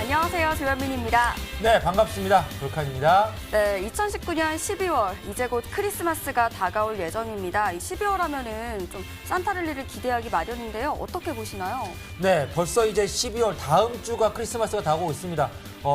안녕하세요. 조현민입니다. 네, 반갑습니다. 불칸입니다. 네, 2019년 12월 이제 곧 크리스마스가 다가올 예정입니다. 이 12월 하면은 좀 산타랠리를 기대하기 마련인데요. 어떻게 보시나요? 네, 벌써 이제 12월 다음 주가 크리스마스가 다가오고 있습니다.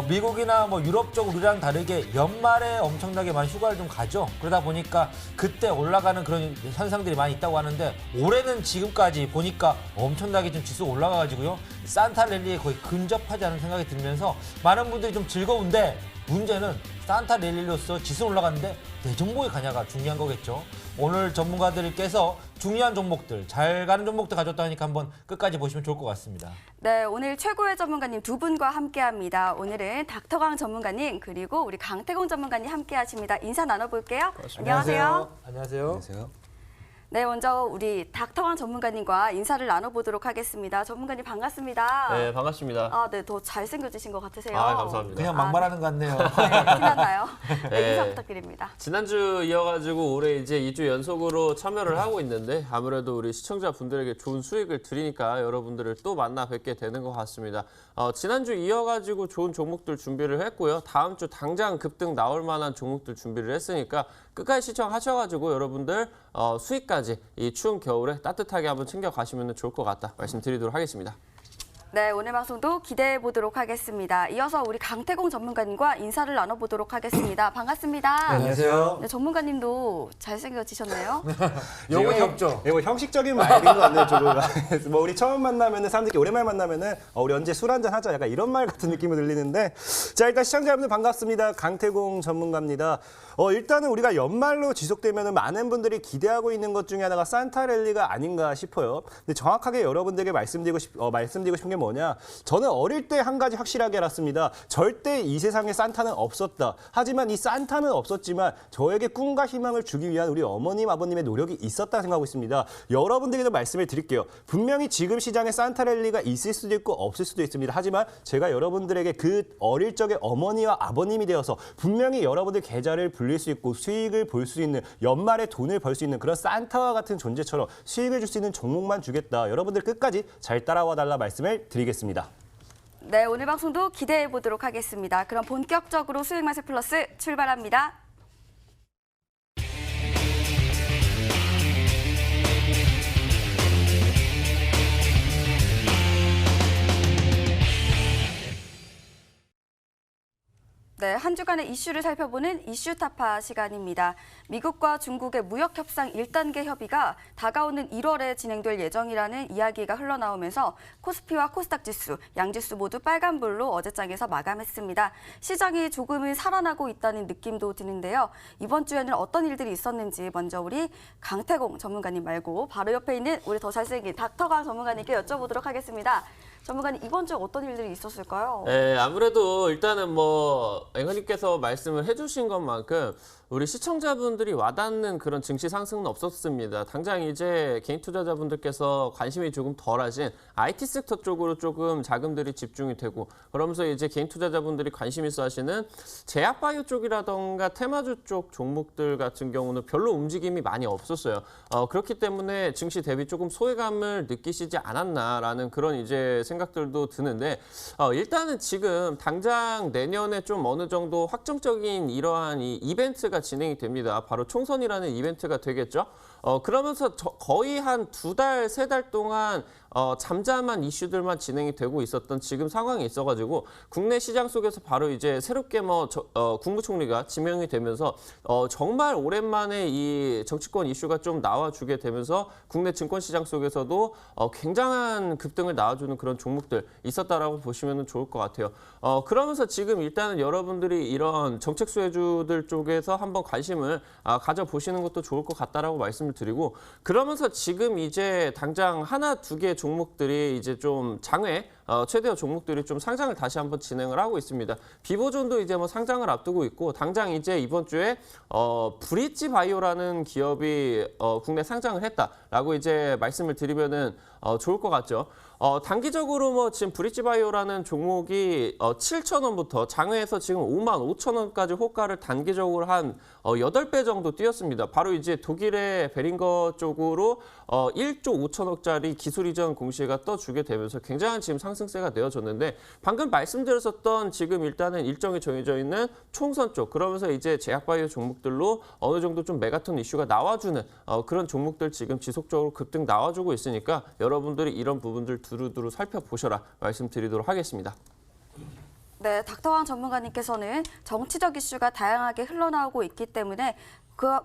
미국이나 유럽 쪽 우리랑 다르게 연말에 엄청나게 많이 휴가를 좀 가죠. 그러다 보니까 그때 올라가는 그런 현상들이 많이 있다고 하는데 올해는 지금까지 보니까 엄청나게 좀 지수가 올라가가지고요. 산타랠리에 거의 근접하지 않은 생각이 들면서 많은 분들이 좀 즐거운데 문제는 산타랠리로서 지수 올라갔는데 내 종목이 가냐가 중요한 거겠죠. 오늘 전문가들께서 중요한 종목들, 잘 가는 종목들 가져왔다 하니까 한번 끝까지 보시면 좋을 것 같습니다. 네, 오늘 최고의 전문가님 두 분과 함께합니다. 오늘은 닥터강 전문가님 그리고 우리 강태공 전문가님 함께하십니다. 인사 나눠볼게요. 안녕하세요. 안녕하세요. 네, 먼저 우리 닥터강 전문가님과 인사를 나눠보도록 하겠습니다. 전문가님 반갑습니다. 네, 반갑습니다. 아, 네, 더 잘생겨지신 것 같으세요. 아, 감사합니다. 그냥 막말하는 것 같네요. 티나나요? 네, 네. 인사 부탁드립니다. 지난주 이어가지고 올해 이제 2주 연속으로 참여를 하고 있는데 아무래도 우리 시청자분들에게 좋은 수익을 드리니까 여러분들을 또 만나 뵙게 되는 것 같습니다. 지난주 이어가지고 좋은 종목들 준비를 했고요. 다음 주 당장 급등 나올 만한 종목들 준비를 했으니까 끝까지 시청하셔가지고 여러분들 수익까지 이 추운 겨울에 따뜻하게 한번 챙겨가시면 좋을 것 같다 말씀드리도록 하겠습니다. 네, 오늘 방송도 기대해 보도록 하겠습니다. 이어서 우리 강태공 전문가님과 인사를 나눠보도록 하겠습니다. 반갑습니다. 안녕하세요. 네, 전문가님도 잘생겨지셨네요. 영혼이 없죠? 이거 형식적인 말인 것 같네요, 조금. 우리 처음 만나면은 사람들끼리 오랜만에 만나면은 우리 언제 술 한잔 하자 약간 이런 말 같은 느낌이 들리는데 자, 일단 시청자 여러분들 반갑습니다. 강태공 전문가입니다. 일단은 우리가 연말로 지속되면은 많은 분들이 기대하고 있는 것 중에 하나가 산타랠리가 아닌가 싶어요. 근데 정확하게 여러분들에게 말씀드리고 싶은 게 뭐냐? 저는 어릴 때 한 가지 확실하게 알았습니다. 절대 이 세상에 산타는 없었다. 하지만 이 산타는 없었지만 저에게 꿈과 희망을 주기 위한 우리 어머님, 아버님의 노력이 있었다 생각하고 있습니다. 여러분들에게도 말씀을 드릴게요. 분명히 지금 시장에 산타랠리가 있을 수도 있고 없을 수도 있습니다. 하지만 제가 여러분들에게 그 어릴 적에 어머니와 아버님이 되어서 분명히 여러분들 계좌를 불릴 수 있고 수익을 볼 수 있는 연말에 돈을 벌 수 있는 그런 산타와 같은 존재처럼 수익을 줄 수 있는 종목만 주겠다. 여러분들 끝까지 잘 따라와 달라 말씀을 드리겠습니다. 네, 오늘 방송도 기대해 보도록 하겠습니다. 그럼 본격적으로 수익 맛을 플러스 출발합니다. 네, 한 주간의 이슈를 살펴보는 이슈 타파 시간입니다. 미국과 중국의 무역 협상 1단계 협의가 다가오는 1월에 진행될 예정이라는 이야기가 흘러나오면서 코스피와 코스닥 지수, 양지수 모두 빨간불로 어제장에서 마감했습니다. 시장이 조금은 살아나고 있다는 느낌도 드는데요. 이번 주에는 어떤 일들이 있었는지 먼저 우리 강태공 전문가님 말고 바로 옆에 있는 우리 더 잘생긴 닥터강 전문가님께 여쭤보도록 하겠습니다. 전문가님, 이번 주에 어떤 일들이 있었을까요? 네, 아무래도 일단은 앵커님께서 말씀을 해주신 것만큼 우리 시청자분들이 와닿는 그런 증시 상승은 없었습니다. 당장 이제 개인 투자자분들께서 관심이 조금 덜하신 IT 섹터 쪽으로 조금 자금들이 집중이 되고 그러면서 이제 개인 투자자분들이 관심 있어 하시는 제약바이오 쪽이라던가 테마주 쪽 종목들 같은 경우는 별로 움직임이 많이 없었어요. 그렇기 때문에 증시 대비 조금 소외감을 느끼시지 않았나라는 그런 이제 생각들도 드는데 일단은 지금 당장 내년에 좀 어느 정도 확정적인 이러한 이 이벤트가 진행이 됩니다. 바로 총선이라는 이벤트가 되겠죠. 그러면서 거의 한 2달, 3달 동안 잠잠한 이슈들만 진행이 되고 있었던 지금 상황이 있어가지고 국내 시장 속에서 바로 이제 새롭게 국무총리가 지명이 되면서 정말 오랜만에 이 정치권 이슈가 좀 나와주게 되면서 국내 증권시장 속에서도 굉장한 급등을 나와주는 그런 종목들 있었다라고 보시면 좋을 것 같아요. 그러면서 지금 일단은 여러분들이 이런 정책 수혜주들 쪽에서 한번 관심을 가져보시는 것도 좋을 것 같다라고 말씀을 드리고 그러면서 지금 이제 당장 하나, 두 개 종목들이 이제 좀 장외 최대어 종목들이 좀 상장을 다시 한번 진행을 하고 있습니다. 비보존도 이제 상장을 앞두고 있고 당장 이제 이번 주에 브릿지 바이오라는 기업이 국내 상장을 했다라고 이제 말씀을 드리면은 좋을 것 같죠. 단기적으로 지금 브릿지 바이오라는 종목이 7,000원부터 장외에서 지금 55,000원까지 호가를 단기적으로 한 8배 정도 뛰었습니다. 바로 이제 독일의 베링거 쪽으로 1조 5천억짜리 기술 이전 공시가 떠주게 되면서 굉장한 지금 상승 상승세가 되어줬는데 방금 말씀드렸었던 지금 일단은 일정이 정해져 있는 총선 쪽 그러면서 이제 제약바이오 종목들로 어느 정도 좀 메가톤 이슈가 나와주는 그런 종목들 지금 지속적으로 급등 나와주고 있으니까 여러분들이 이런 부분들 두루두루 살펴보셔라 말씀드리도록 하겠습니다. 네, 닥터왕 전문가님께서는 정치적 이슈가 다양하게 흘러나오고 있기 때문에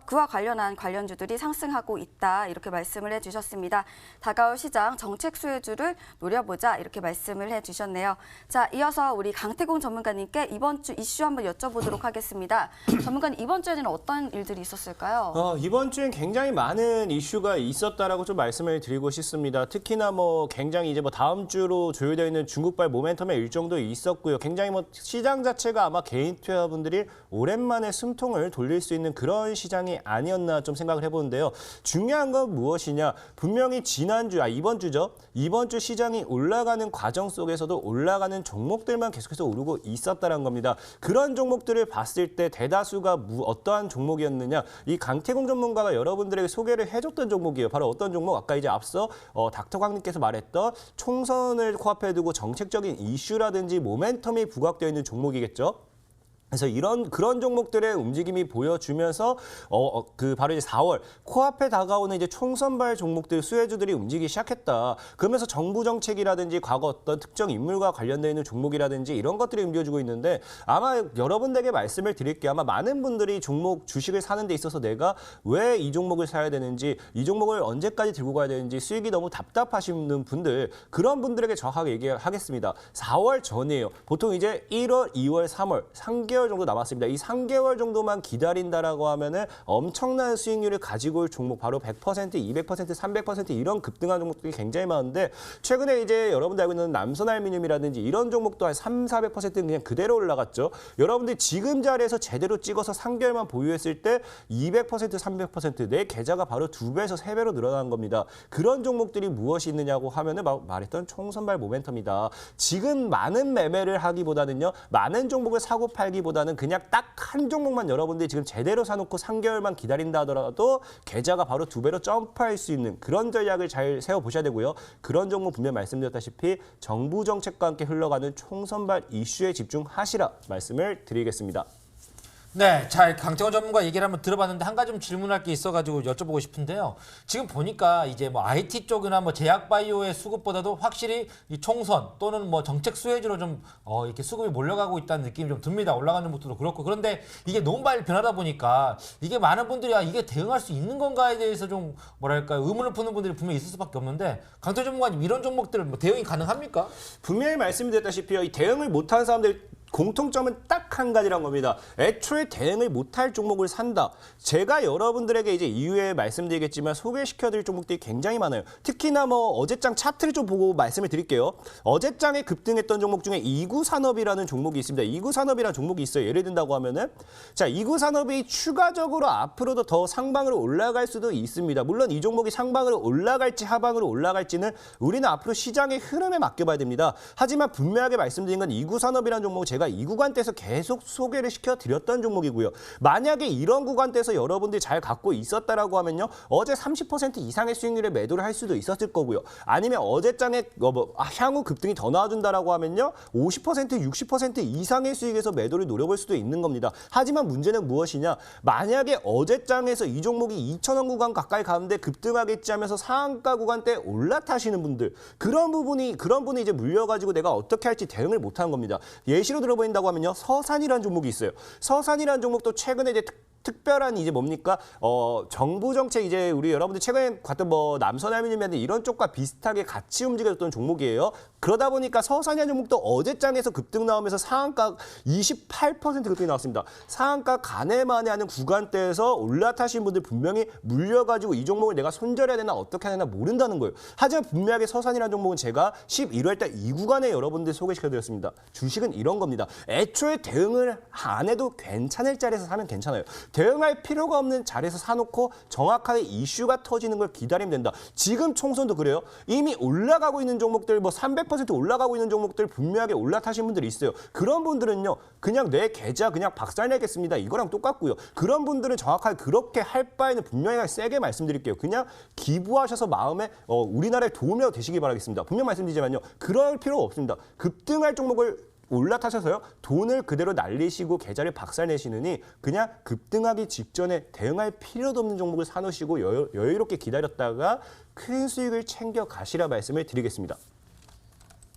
그와 관련한 관련주들이 상승하고 있다 이렇게 말씀을 해주셨습니다. 다가올 시장 정책 수혜주를 노려보자 이렇게 말씀을 해주셨네요. 자, 이어서 우리 강태공 전문가님께 이번 주 이슈 한번 여쭤보도록 하겠습니다. 전문가님 이번 주에는 어떤 일들이 있었을까요? 이번 주엔 굉장히 많은 이슈가 있었다라고 좀 말씀을 드리고 싶습니다. 특히나 굉장히 이제 다음 주로 조율되어 있는 중국발 모멘텀의 일정도 있었고요. 굉장히 시장 자체가 아마 개인 투자분들이 오랜만에 숨통을 돌릴 수 있는 그런 시장이 아니었나 좀 생각을 해보는데요. 중요한 건 무엇이냐? 분명히 이번 주죠. 이번 주 시장이 올라가는 과정 속에서도 올라가는 종목들만 계속해서 오르고 있었다는 겁니다. 그런 종목들을 봤을 때 대다수가 어떠한 종목이었느냐? 이 강태공 전문가가 여러분들에게 소개를 해줬던 종목이에요. 바로 어떤 종목? 아까 이제 앞서 닥터광님께서 말했던 총선을 코앞에 두고 정책적인 이슈라든지 모멘텀이 부각되어 있는 종목이겠죠. 그래서 그런 종목들의 움직임이 보여주면서 바로 이제 4월 코앞에 다가오는 이제 총선발 종목들 수혜주들이 움직이기 시작했다. 그러면서 정부 정책이라든지 과거 어떤 특정 인물과 관련되어 있는 종목이라든지 이런 것들이 움직여주고 있는데 아마 여러분들에게 말씀을 드릴게요. 아마 많은 분들이 주식을 사는 데 있어서 내가 왜 이 종목을 사야 되는지 이 종목을 언제까지 들고 가야 되는지 수익이 너무 답답하시는 분들 그런 분들에게 정확하게 얘기하겠습니다. 4월 전이에요. 보통 이제 1월, 2월, 3월 3개월 정도 남았습니다. 이 3개월 정도만 기다린다라고 하면은 엄청난 수익률을 가지고 올 종목 바로 100%, 200%, 300% 이런 급등한 종목들이 굉장히 많은데 최근에 이제 여러분들 알고 있는 남선알루미늄이라든지 이런 종목도 한 3, 400%는 그냥 그대로 올라갔죠. 여러분들 지금 자리에서 제대로 찍어서 3개월만 보유했을 때 200%, 300% 내 계좌가 바로 2배에서 3배로 늘어난 겁니다. 그런 종목들이 무엇이 있느냐고 하면은 말했던 총선발 모멘텀이다. 지금 많은 매매를 하기보다는요. 많은 종목을 사고 팔기보다는 그냥 딱 한 종목만 여러분들이 지금 제대로 사놓고 3개월만 기다린다 하더라도 계좌가 바로 2배로 점프할 수 있는 그런 전략을 잘 세워보셔야 되고요. 그런 종목 분명 말씀드렸다시피 정부 정책과 함께 흘러가는 총선발 이슈에 집중하시라 말씀을 드리겠습니다. 네, 잘 강태원 전문가 얘기를 한번 들어봤는데 한 가지 좀 질문할 게 있어가지고 여쭤보고 싶은데요. 지금 보니까 이제 IT 쪽이나 제약바이오의 수급보다도 확실히 이 총선 또는 정책 수혜주로 좀 이렇게 수급이 몰려가고 있다는 느낌이 좀 듭니다. 올라가는 것도 그렇고 그런데 이게 너무 빨리 변하다 보니까 이게 많은 분들이 이게 대응할 수 있는 건가에 대해서 좀 의문을 푸는 분들이 분명히 있을 수밖에 없는데 강태원 전문가님 이런 종목들 대응이 가능합니까? 분명히 말씀드렸다시피 이 대응을 못한 사람들 공통점은 딱 한 가지란 겁니다. 애초에 대응을 못할 종목을 산다. 제가 여러분들에게 이제 이후에 말씀드리겠지만 소개시켜드릴 종목들이 굉장히 많아요. 특히나 어제장 차트를 좀 보고 말씀을 드릴게요. 어제장에 급등했던 종목 중에 이구산업이라는 종목이 있습니다. 이구산업이라는 종목이 있어요. 예를 든다고 하면은 자 이구산업이 추가적으로 앞으로도 더 상방으로 올라갈 수도 있습니다. 물론 이 종목이 상방으로 올라갈지 하방으로 올라갈지는 우리는 앞으로 시장의 흐름에 맡겨봐야 됩니다. 하지만 분명하게 말씀드린 건 이구산업이라는 종목 제가 이 구간대에서 계속 소개를 시켜드렸던 종목이고요. 만약에 이런 구간대에서 여러분들이 잘 갖고 있었다라고 하면요. 어제 30% 이상의 수익률에 매도를 할 수도 있었을 거고요. 아니면 어제장에 향후 급등이 더 나와준다라고 하면요. 50%, 60% 이상의 수익에서 매도를 노려볼 수도 있는 겁니다. 하지만 문제는 무엇이냐. 만약에 어제장에서 이 종목이 2,000원 구간 가까이 가는데 급등하겠지 하면서 상한가 구간대 올라타시는 분들 그런 분이 이제 물려가지고 내가 어떻게 할지 대응을 못하는 겁니다. 예시로 들어보인다고 하면요. 서산이라는 종목이 있어요. 서산이라는 종목도 최근에 이제 특별한 이제 뭡니까? 정부 정책 이제 우리 여러분들 최근에 갔던 남선알루미늄이라든지 이런 쪽과 비슷하게 같이 움직였던 종목이에요. 그러다 보니까 서산이라는 종목도 어제장에서 급등 나오면서 상한가 28% 급등이 나왔습니다. 상한가 가내만에 하는 구간대에서 올라타신 분들 분명히 물려가지고 이 종목을 내가 손절해야 되나 어떻게 해야 되나 모른다는 거예요. 하지만 분명하게 서산이라는 종목은 제가 11월 달 이 구간에 여러분들 소개시켜드렸습니다. 주식은 이런 겁니다. 애초에 대응을 안 해도 괜찮을 자리에서 사면 괜찮아요. 대응할 필요가 없는 자리에서 사놓고 정확하게 이슈가 터지는 걸 기다리면 된다. 지금 총선도 그래요. 이미 올라가고 있는 종목들, 뭐 300% 올라가고 있는 종목들 분명하게 올라타신 분들이 있어요. 그런 분들은요, 그냥 내 계좌 그냥 박살내겠습니다. 이거랑 똑같고요. 그런 분들은 정확하게 그렇게 할 바에는 분명히 세게 말씀드릴게요. 그냥 기부하셔서 마음에 우리나라에 도움이라도 되시기 바라겠습니다. 분명 말씀드리지만요, 그럴 필요가 없습니다. 급등할 종목을 올라타셔서요, 돈을 그대로 날리시고 계좌를 박살내시느니 그냥 급등하기 직전에 대응할 필요도 없는 종목을 사놓으시고 여유롭게 기다렸다가 큰 수익을 챙겨 가시라 말씀을 드리겠습니다.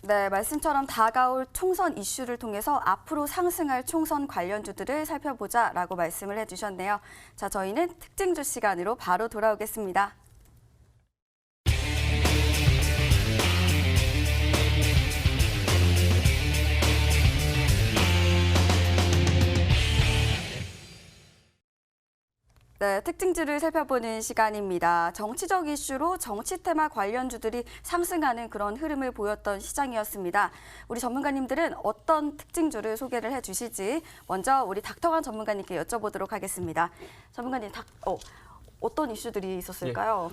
네, 말씀처럼 다가올 총선 이슈를 통해서 앞으로 상승할 총선 관련주들을 살펴보자라고 말씀을 해주셨네요. 자, 저희는 특징주 시간으로 바로 돌아오겠습니다. 네, 특징주를 살펴보는 시간입니다. 정치적 이슈로 정치 테마 관련주들이 상승하는 그런 흐름을 보였던 시장이었습니다. 우리 전문가님들은 어떤 특징주를 소개를 해주실지 먼저 우리 닥터관 전문가님께 여쭤보도록 하겠습니다. 전문가님, 어떤 이슈들이 있었을까요?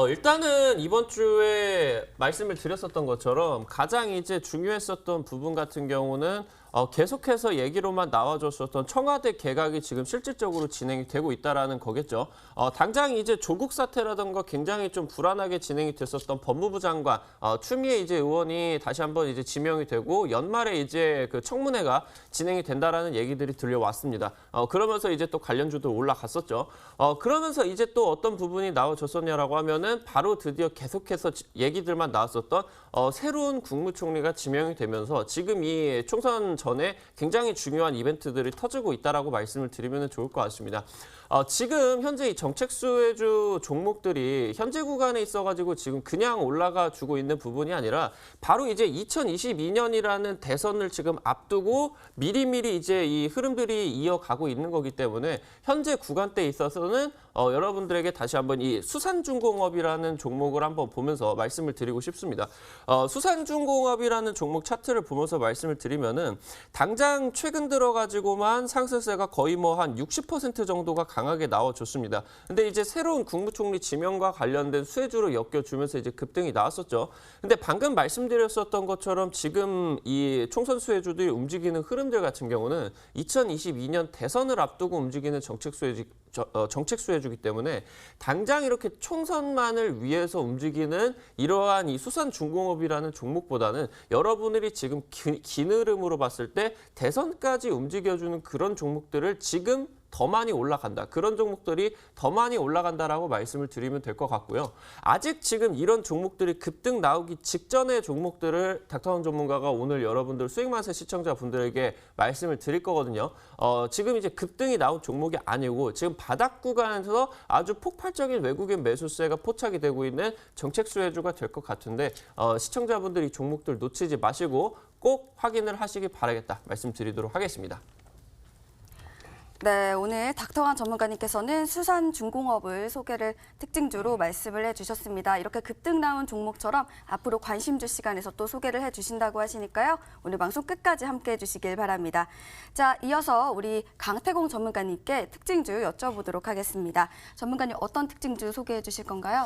일단은 이번 주에 말씀을 드렸었던 것처럼 가장 이제 중요했었던 부분 같은 경우는 계속해서 얘기로만 나와줬었던 청와대 개각이 지금 실질적으로 진행이 되고 있다라는 거겠죠. 당장 이제 조국 사태라던가 굉장히 좀 불안하게 진행이 됐었던 법무부 장관 추미애 이제 의원이 다시 한번 이제 지명이 되고 연말에 이제 그 청문회가 진행이 된다라는 얘기들이 들려왔습니다. 그러면서 이제 또 관련주도 올라갔었죠. 그러면서 이제 또 어떤 부분이 나와줬었냐라고 하면은 바로 드디어 계속해서 얘기들만 나왔었던 새로운 국무총리가 지명이 되면서 지금 이 총선 전에 굉장히 중요한 이벤트들이 터지고 있다라고 말씀을 드리면 좋을 것 같습니다. 지금 현재 이 정책 수혜주 종목들이 현재 구간에 있어가지고 지금 그냥 올라가 주고 있는 부분이 아니라 바로 이제 2022년이라는 대선을 지금 앞두고 미리미리 이제 이 흐름들이 이어가고 있는 거기 때문에 현재 구간대에 있어서는 여러분들에게 다시 한번 이 수산중공업이라는 종목을 한번 보면서 말씀을 드리고 싶습니다. 수산중공업이라는 종목 차트를 보면서 말씀을 드리면은 당장 최근 들어가지고만 상승세가 거의 뭐 한 60% 정도가 강하게 나와줬습니다. 근데 이제 새로운 국무총리 지명과 관련된 수혜주로 엮여주면서 이제 급등이 나왔었죠. 근데 방금 말씀드렸었던 것처럼 지금 이 총선 수혜주들이 움직이는 흐름들 같은 경우는 2022년 대선을 앞두고 움직이는 정책 수혜주기 때문에 당장 이렇게 총선만을 위해서 움직이는 이러한 이 수산중공업이라는 종목보다는 여러분들이 지금 긴 흐름으로 봤을 때 대선까지 움직여주는 그런 종목들을 지금 더 많이 올라간다. 그런 종목들이 더 많이 올라간다라고 말씀을 드리면 될 것 같고요. 아직 지금 이런 종목들이 급등 나오기 직전의 종목들을 닥터원 전문가가 오늘 여러분들 수익만세 시청자분들에게 말씀을 드릴 거거든요. 지금 이제 급등이 나온 종목이 아니고 지금 바닥 구간에서 아주 폭발적인 외국인 매수세가 포착이 되고 있는 정책 수혜주가 될 것 같은데 시청자분들이 종목들 놓치지 마시고 꼭 확인을 하시기 바라겠다 말씀드리도록 하겠습니다. 네, 오늘 닥터관 전문가님께서는 수산중공업을 특징주로 말씀을 해주셨습니다. 이렇게 급등 나온 종목처럼 앞으로 관심주 시간에서 또 소개를 해주신다고 하시니까요. 오늘 방송 끝까지 함께해 주시길 바랍니다. 자, 이어서 우리 강태공 전문가님께 특징주 여쭤보도록 하겠습니다. 전문가님, 어떤 특징주 소개해 주실 건가요?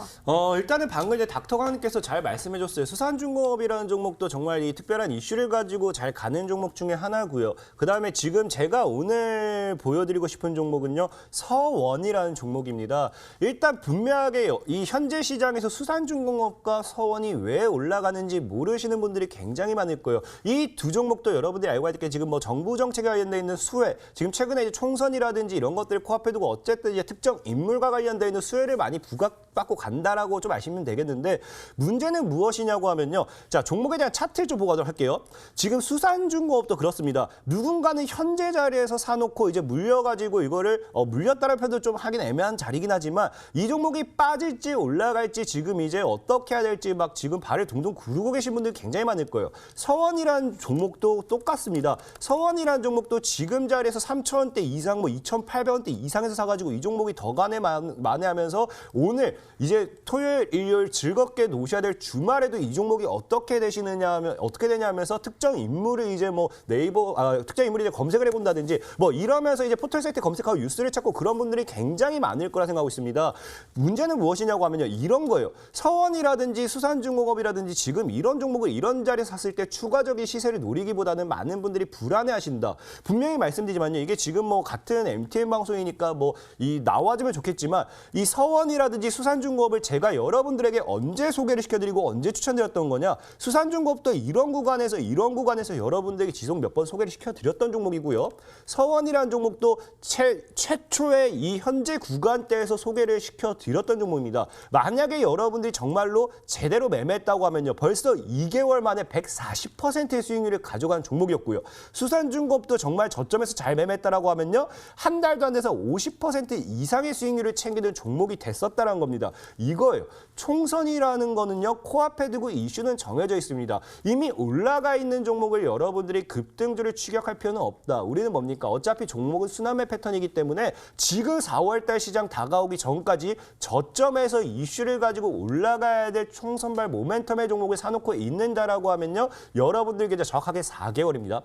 일단은 방금 이제 닥터관님께서 잘 말씀해줬어요. 수산중공업이라는 종목도 정말 이 특별한 이슈를 가지고 잘 가는 종목 중에 하나고요. 그다음에 지금 제가 오늘 보여드리고 싶은 종목은요, 서원이라는 종목입니다. 일단 분명하게 이 현재 시장에서 수산중공업과 서원이 왜 올라가는지 모르시는 분들이 굉장히 많을 거예요. 이 두 종목도 여러분들이 알고 있게 지금 뭐 정부 정책에 관련돼 있는 수혜, 지금 최근에 이제 총선이라든지 이런 것들을 코앞에 두고 어쨌든 이제 특정 인물과 관련돼 있는 수혜를 많이 부각받고 간다라고 좀 아시면 되겠는데, 문제는 무엇이냐고 하면요. 자, 종목에 대한 차트를 좀 보고 가도록 할게요. 지금 수산중공업도 그렇습니다. 누군가는 현재 자리에서 사놓고 이제 물려가지고 이거를 물렸다는 표현도 좀 하긴 애매한 자리긴 하지만, 이 종목이 빠질지 올라갈지 지금 이제 어떻게 해야 될지 막 지금 발을 둥둥 구르고 계신 분들이 굉장히 많을 거예요. 서원이라는 종목도 똑같습니다. 서원이라는 종목도 지금 자리에서 3,000원대 이상, 뭐 2,800원대 이상에서 사가지고 이 종목이 더 만회하면서 오늘 이제 토요일, 일요일 즐겁게 노셔야 될 주말에도 이 종목이 어떻게 되냐 하면서 특정 인물을 이제 뭐 네이버 특정 인물이 이제 검색을 해본다든지 뭐 이러면서 이제 포털 사이트 검색하고 뉴스를 찾고 그런 분들이 굉장히 많을 거라 생각하고 있습니다. 문제는 무엇이냐고 하면요. 이런 거예요. 서원이라든지 수산중공업이라든지 지금 이런 종목을 이런 자리에 샀을 때 추가적인 시세를 노리기보다는 많은 분들이 불안해하신다. 분명히 말씀드리지만요. 이게 지금 뭐 같은 MTN 방송이니까 뭐 이 나와주면 좋겠지만 이 서원이라든지 수산중공업을 제가 여러분들에게 언제 소개를 시켜드리고 언제 추천드렸던 거냐. 수산중공업도 이런 구간에서 여러분들에게 지속 몇 번 소개를 시켜드렸던 종목이고요. 서원이라는 종목도 최초의 이 현재 구간대에서 소개를 시켜드렸던 종목입니다. 만약에 여러분들이 정말로 제대로 매매했다고 하면요. 벌써 2개월 만에 140%의 수익률을 가져간 종목이었고요. 수산중공업도 정말 저점에서 잘 매매했다라고 하면요. 한 달도 안 돼서 50% 이상의 수익률을 챙기는 종목이 됐었다는 겁니다. 이거예요. 총선이라는 거는요. 코앞에 두고 이슈는 정해져 있습니다. 이미 올라가 있는 종목을 여러분들이 급등주를 추격할 필요는 없다. 우리는 뭡니까? 어차피 종목은 순환매 패턴이기 때문에 지금 4월달 시장 다가오기 전까지 저점에서 이슈를 가지고 올라가야 될 총선발 모멘텀의 종목을 사놓고 있는다라고 하면요. 여러분들 계좌 정확하게 4개월입니다.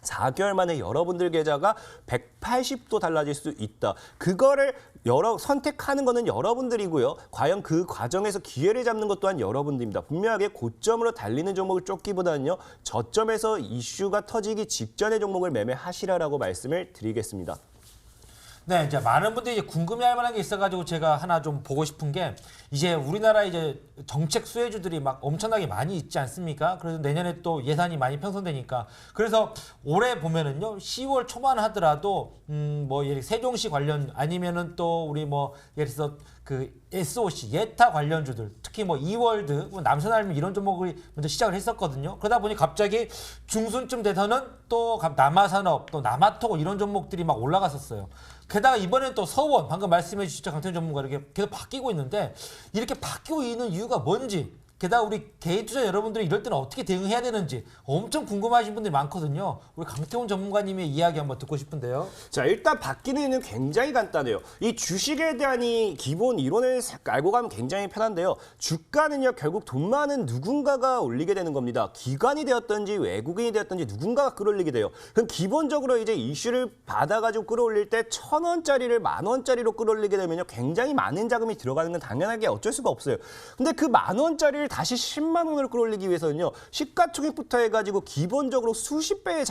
4개월 만에 여러분들 계좌가 180도 달라질 수 있다. 그거를 선택하는 거는 여러분들이고요. 과연 그 과정에서 기회를 잡는 것 또한 여러분들입니다. 분명하게 고점으로 달리는 종목을 쫓기보다는요. 저점에서 이슈가 터지기 직전의 종목을 매매하시라라고 말씀을 드리겠습니다. 네, 이제 많은 분들이 이제 궁금해할 만한 게 있어가지고 제가 하나 좀 보고 싶은 게 이제 우리나라 이제 정책 수혜주들이 막 엄청나게 많이 있지 않습니까? 그래서 내년에 또 예산이 많이 편성되니까 그래서 올해 보면은요 10월 초반 하더라도 뭐 예를 세종시 관련 아니면은 또 우리 뭐 예를 들어서 그 SOC 예타 관련주들 특히 뭐 이월드, 남선알미 이런 종목을 먼저 시작을 했었거든요. 그러다 보니 갑자기 중순쯤 돼서는 또 남아산업, 또 남아토고 이런 종목들이 막 올라갔었어요. 게다가 이번엔 또 서원, 방금 말씀해 주셨죠. 강태훈 전문가 이렇게 계속 바뀌고 있는데 이렇게 바뀌고 있는 이유가 뭔지 게다가 우리 개인 투자 여러분들이 이럴 때는 어떻게 대응해야 되는지 엄청 궁금하신 분들이 많거든요. 우리 강태훈 전문가님의 이야기 한번 듣고 싶은데요. 자, 일단 바뀌는 이유는 굉장히 간단해요. 이 주식에 대한 이 기본 이론을 알고 가면 굉장히 편한데요. 주가는요, 결국 돈 많은 누군가가 올리게 되는 겁니다. 기관이 되었든지 외국인이 되었든지 누군가가 끌어올리게 돼요. 그럼 기본적으로 이제 이슈를 받아가지고 끌어올릴 때 1,000원짜리를 10,000원짜리로 끌어올리게 되면요, 굉장히 많은 자금이 들어가는 건 당연하게 어쩔 수가 없어요. 근데 그 10,000원짜리를 다시 10만 원으로 끌어올리기 위해서는요. 시가총액부터 해가지고 기본적으로 수십 배의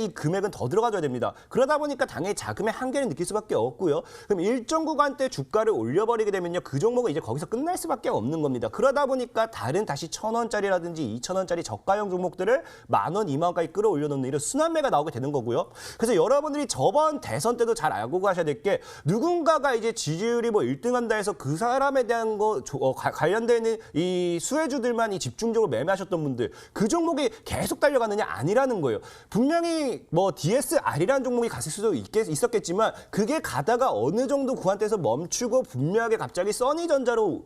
이 금액은 더 들어가줘야 됩니다. 그러다 보니까 당연히 자금의 한계를 느낄 수밖에 없고요. 그럼 일정 구간대 주가를 올려버리게 되면요. 그 종목은 이제 거기서 끝날 수밖에 없는 겁니다. 그러다 보니까 다른 다시 1,000원짜리라든지 2,000원짜리 저가형 종목들을 10,000원, 20,000원까지 끌어올려놓는 이런 순환매가 나오게 되는 거고요. 그래서 여러분들이 저번 대선 때도 잘 알고 가셔야 될 게 누군가가 이제 지지율이 뭐 1등한다 해서 그 사람에 대한 거 관련되는 이 수혜주들만 집중적으로 매매하셨던 분들 그 종목이 계속 달려가느냐 아니라는 거예요. 분명히 뭐 DSR이라는 종목이 갔을 수도 있었겠지만 그게 가다가 어느 정도 구간대에서 멈추고 분명하게 갑자기 써니전자로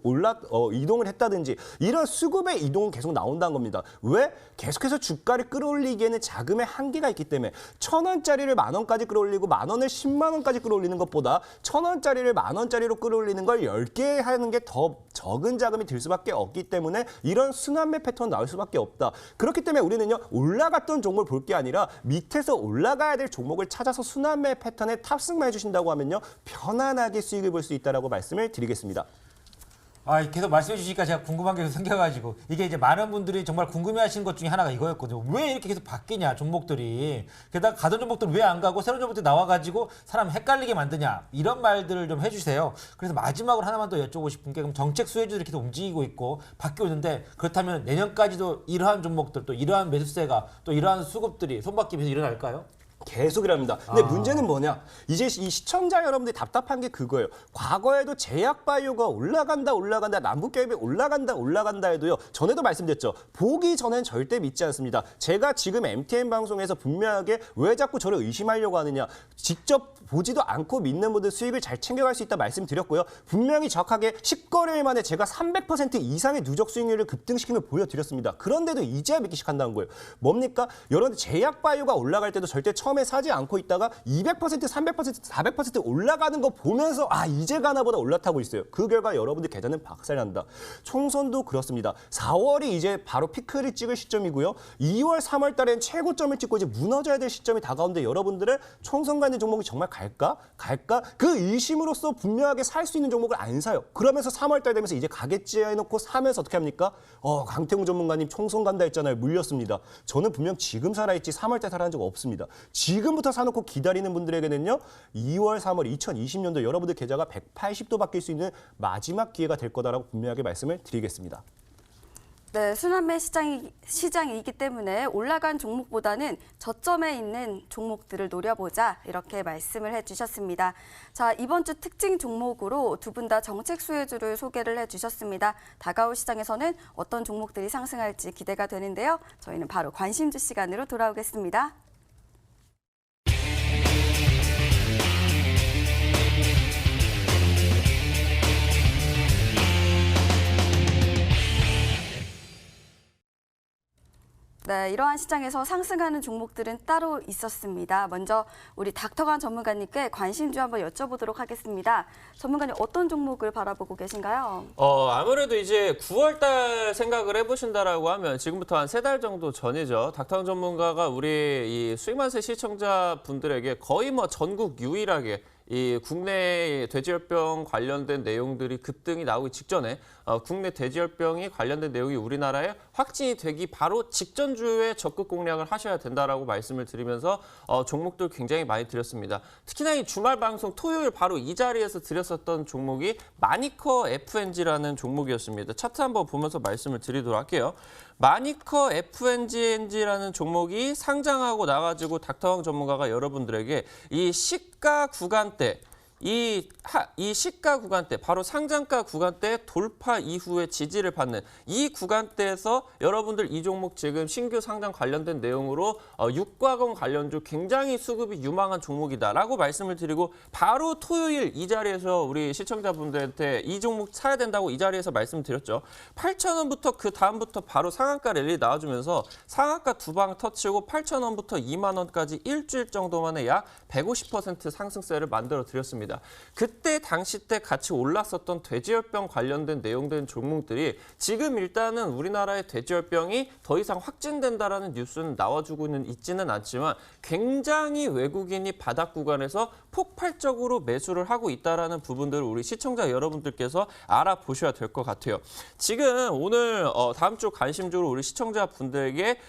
이동을 했다든지 이런 수급의 이동은 계속 나온다는 겁니다. 왜? 계속해서 주가를 끌어올리기에는 자금의 한계가 있기 때문에 1,000원짜리를 10,000원까지 끌어올리고 10,000원을 10만 원까지 끌어올리는 것보다 1,000원짜리를 10,000원짜리로 끌어올리는 걸 10개 하는 게 더 적은 자금이 들 수밖에 없기 때문에 이런 순환매 패턴 나올 수밖에 없다. 그렇기 때문에 우리는요. 올라갔던 종목을 볼 게 아니라 밑에서 올라가야 될 종목을 찾아서 순환매 패턴에 탑승만 해주신다고 하면요. 편안하게 수익을 볼 수 있다라고 말씀을 드리겠습니다. 계속 말씀해 주시니까 제가 궁금한 게 계속 생겨가지고 이게 이제 많은 분들이 정말 궁금해하시는 것 중에 하나가 이거였거든요. 왜 이렇게 계속 바뀌냐 종목들이. 게다가 가던 종목들은 왜 안 가고 새로운 종목들이 나와가지고 사람 헷갈리게 만드냐 이런 말들을 좀 해주세요. 그래서 마지막으로 하나만 더 여쭤보고 싶은 게 그럼 정책 수혜주들이 계속 움직이고 있고 바뀌고 있는데 그렇다면 내년까지도 이러한 종목들 또 이러한 매수세가 또 이러한 수급들이 손바뀜에서 일어날까요? 계속 이랍니다. 근데 문제는 뭐냐? 이제 이 시청자 여러분들이 답답한 게 그거예요. 과거에도 제약바이오가 올라간다, 남북기업이 올라간다 해도요. 전에도 말씀드렸죠. 보기 전엔 절대 믿지 않습니다. 제가 지금 MTN 방송에서 분명하게 왜 자꾸 저를 의심하려고 하느냐. 직접 보지도 않고 믿는 분들 수익을 잘 챙겨갈 수 있다 말씀드렸고요. 분명히 정확하게 10거래일 만에 제가 300% 이상의 누적 수익률을 급등시키는 걸 보여드렸습니다. 그런데도 이제야 믿기 시작한다는 거예요. 뭡니까? 여러분 제약바이오가 올라갈 때도 절대 처음에 사지 않고 있다가 200%, 300%, 400% 올라가는 거 보면서 이제 가나보다 올라타고 있어요. 그 결과 여러분들 계좌는 박살난다. 총선도 그렇습니다. 4월이 이제 바로 피크를 찍을 시점이고요. 2월, 3월 달엔 최고점을 찍고 이제 무너져야 될 시점이 다가오는데 여러분들은 총선 가 있는 종목이 정말 갈까? 그 의심으로써 분명하게 살 수 있는 종목을 안 사요. 그러면서 3월 달 되면서 이제 가겠지 해놓고 사면서 어떻게 합니까? 강태공 전문가님 총선 간다 했잖아요. 물렸습니다. 저는 분명 지금 살아있지 3월 달 살아난 적 없습니다. 지금부터 사놓고 기다리는 분들에게는요. 2월, 3월 2020년도 여러분들 계좌가 180도 바뀔 수 있는 마지막 기회가 될 거다라고 분명하게 말씀을 드리겠습니다. 네, 순환매 시장이기 때문에 올라간 종목보다는 저점에 있는 종목들을 노려보자 이렇게 말씀을 해주셨습니다. 자, 이번 주 특징 종목으로 두 분 다 정책 수혜주를 소개를 해주셨습니다. 다가올 시장에서는 어떤 종목들이 상승할지 기대가 되는데요. 저희는 바로 관심주 시간으로 돌아오겠습니다. 네, 이러한 시장에서 상승하는 종목들은 따로 있었습니다. 먼저 우리 닥터간 전문가님께 관심주 한번 여쭤보도록 하겠습니다. 전문가님 어떤 종목을 바라보고 계신가요? 아무래도 이제 9월 달 생각을 해보신다라고 하면 지금부터 한 3달 정도 전이죠. 닥터간 전문가가 우리 이 수익만세 시청자분들에게 거의 뭐 전국 유일하게 이 국내 돼지열병 관련된 내용들이 급등이 나오기 직전에 국내 돼지열병이 관련된 내용이 우리나라에 확진이 되기 바로 직전 주에 적극 공략을 하셔야 된다라고 말씀을 드리면서 종목들 굉장히 많이 드렸습니다. 특히나 이 주말 방송 토요일 바로 이 자리에서 드렸었던 종목이 마니커 FNG라는 종목이었습니다. 차트 한번 보면서 말씀을 드리도록 할게요. 마니커 FNG라는 종목이 상장하고 나가지고 닥터왕 전문가가 여러분들에게 이 시가 구간대 이 시가 구간대, 바로 상장가 구간대 돌파 이후에 지지를 받는 이 구간대에서 여러분들 이 종목 지금 신규 상장 관련된 내용으로 육가공 관련주 굉장히 수급이 유망한 종목이다라고 말씀을 드리고 바로 토요일 이 자리에서 우리 시청자분들한테 이 종목 사야 된다고 이 자리에서 말씀드렸죠. 8,000원부터 그 다음부터 바로 상한가 랠리 나와주면서 상한가 두 방 터치고 8,000원부터 2만 원까지 일주일 정도 만에 약 150% 상승세를 만들어 드렸습니다. 그때 당시 때 같이 올랐었던 돼지열병 관련된 내용된 종목들이 지금 일단은 우리나라의 돼지열병이 더 이상 확진된다라는 뉴스는 나와주고는 있지는 않지만 굉장히 외국인이 바닥 구간에서 폭발적으로 매수를 하고 있다라는 부분들을 우리 시청자 여러분들께서 알아보셔야 될 것 같아요. 지금 오늘 다음 주 관심주로 우리 시청자분들에게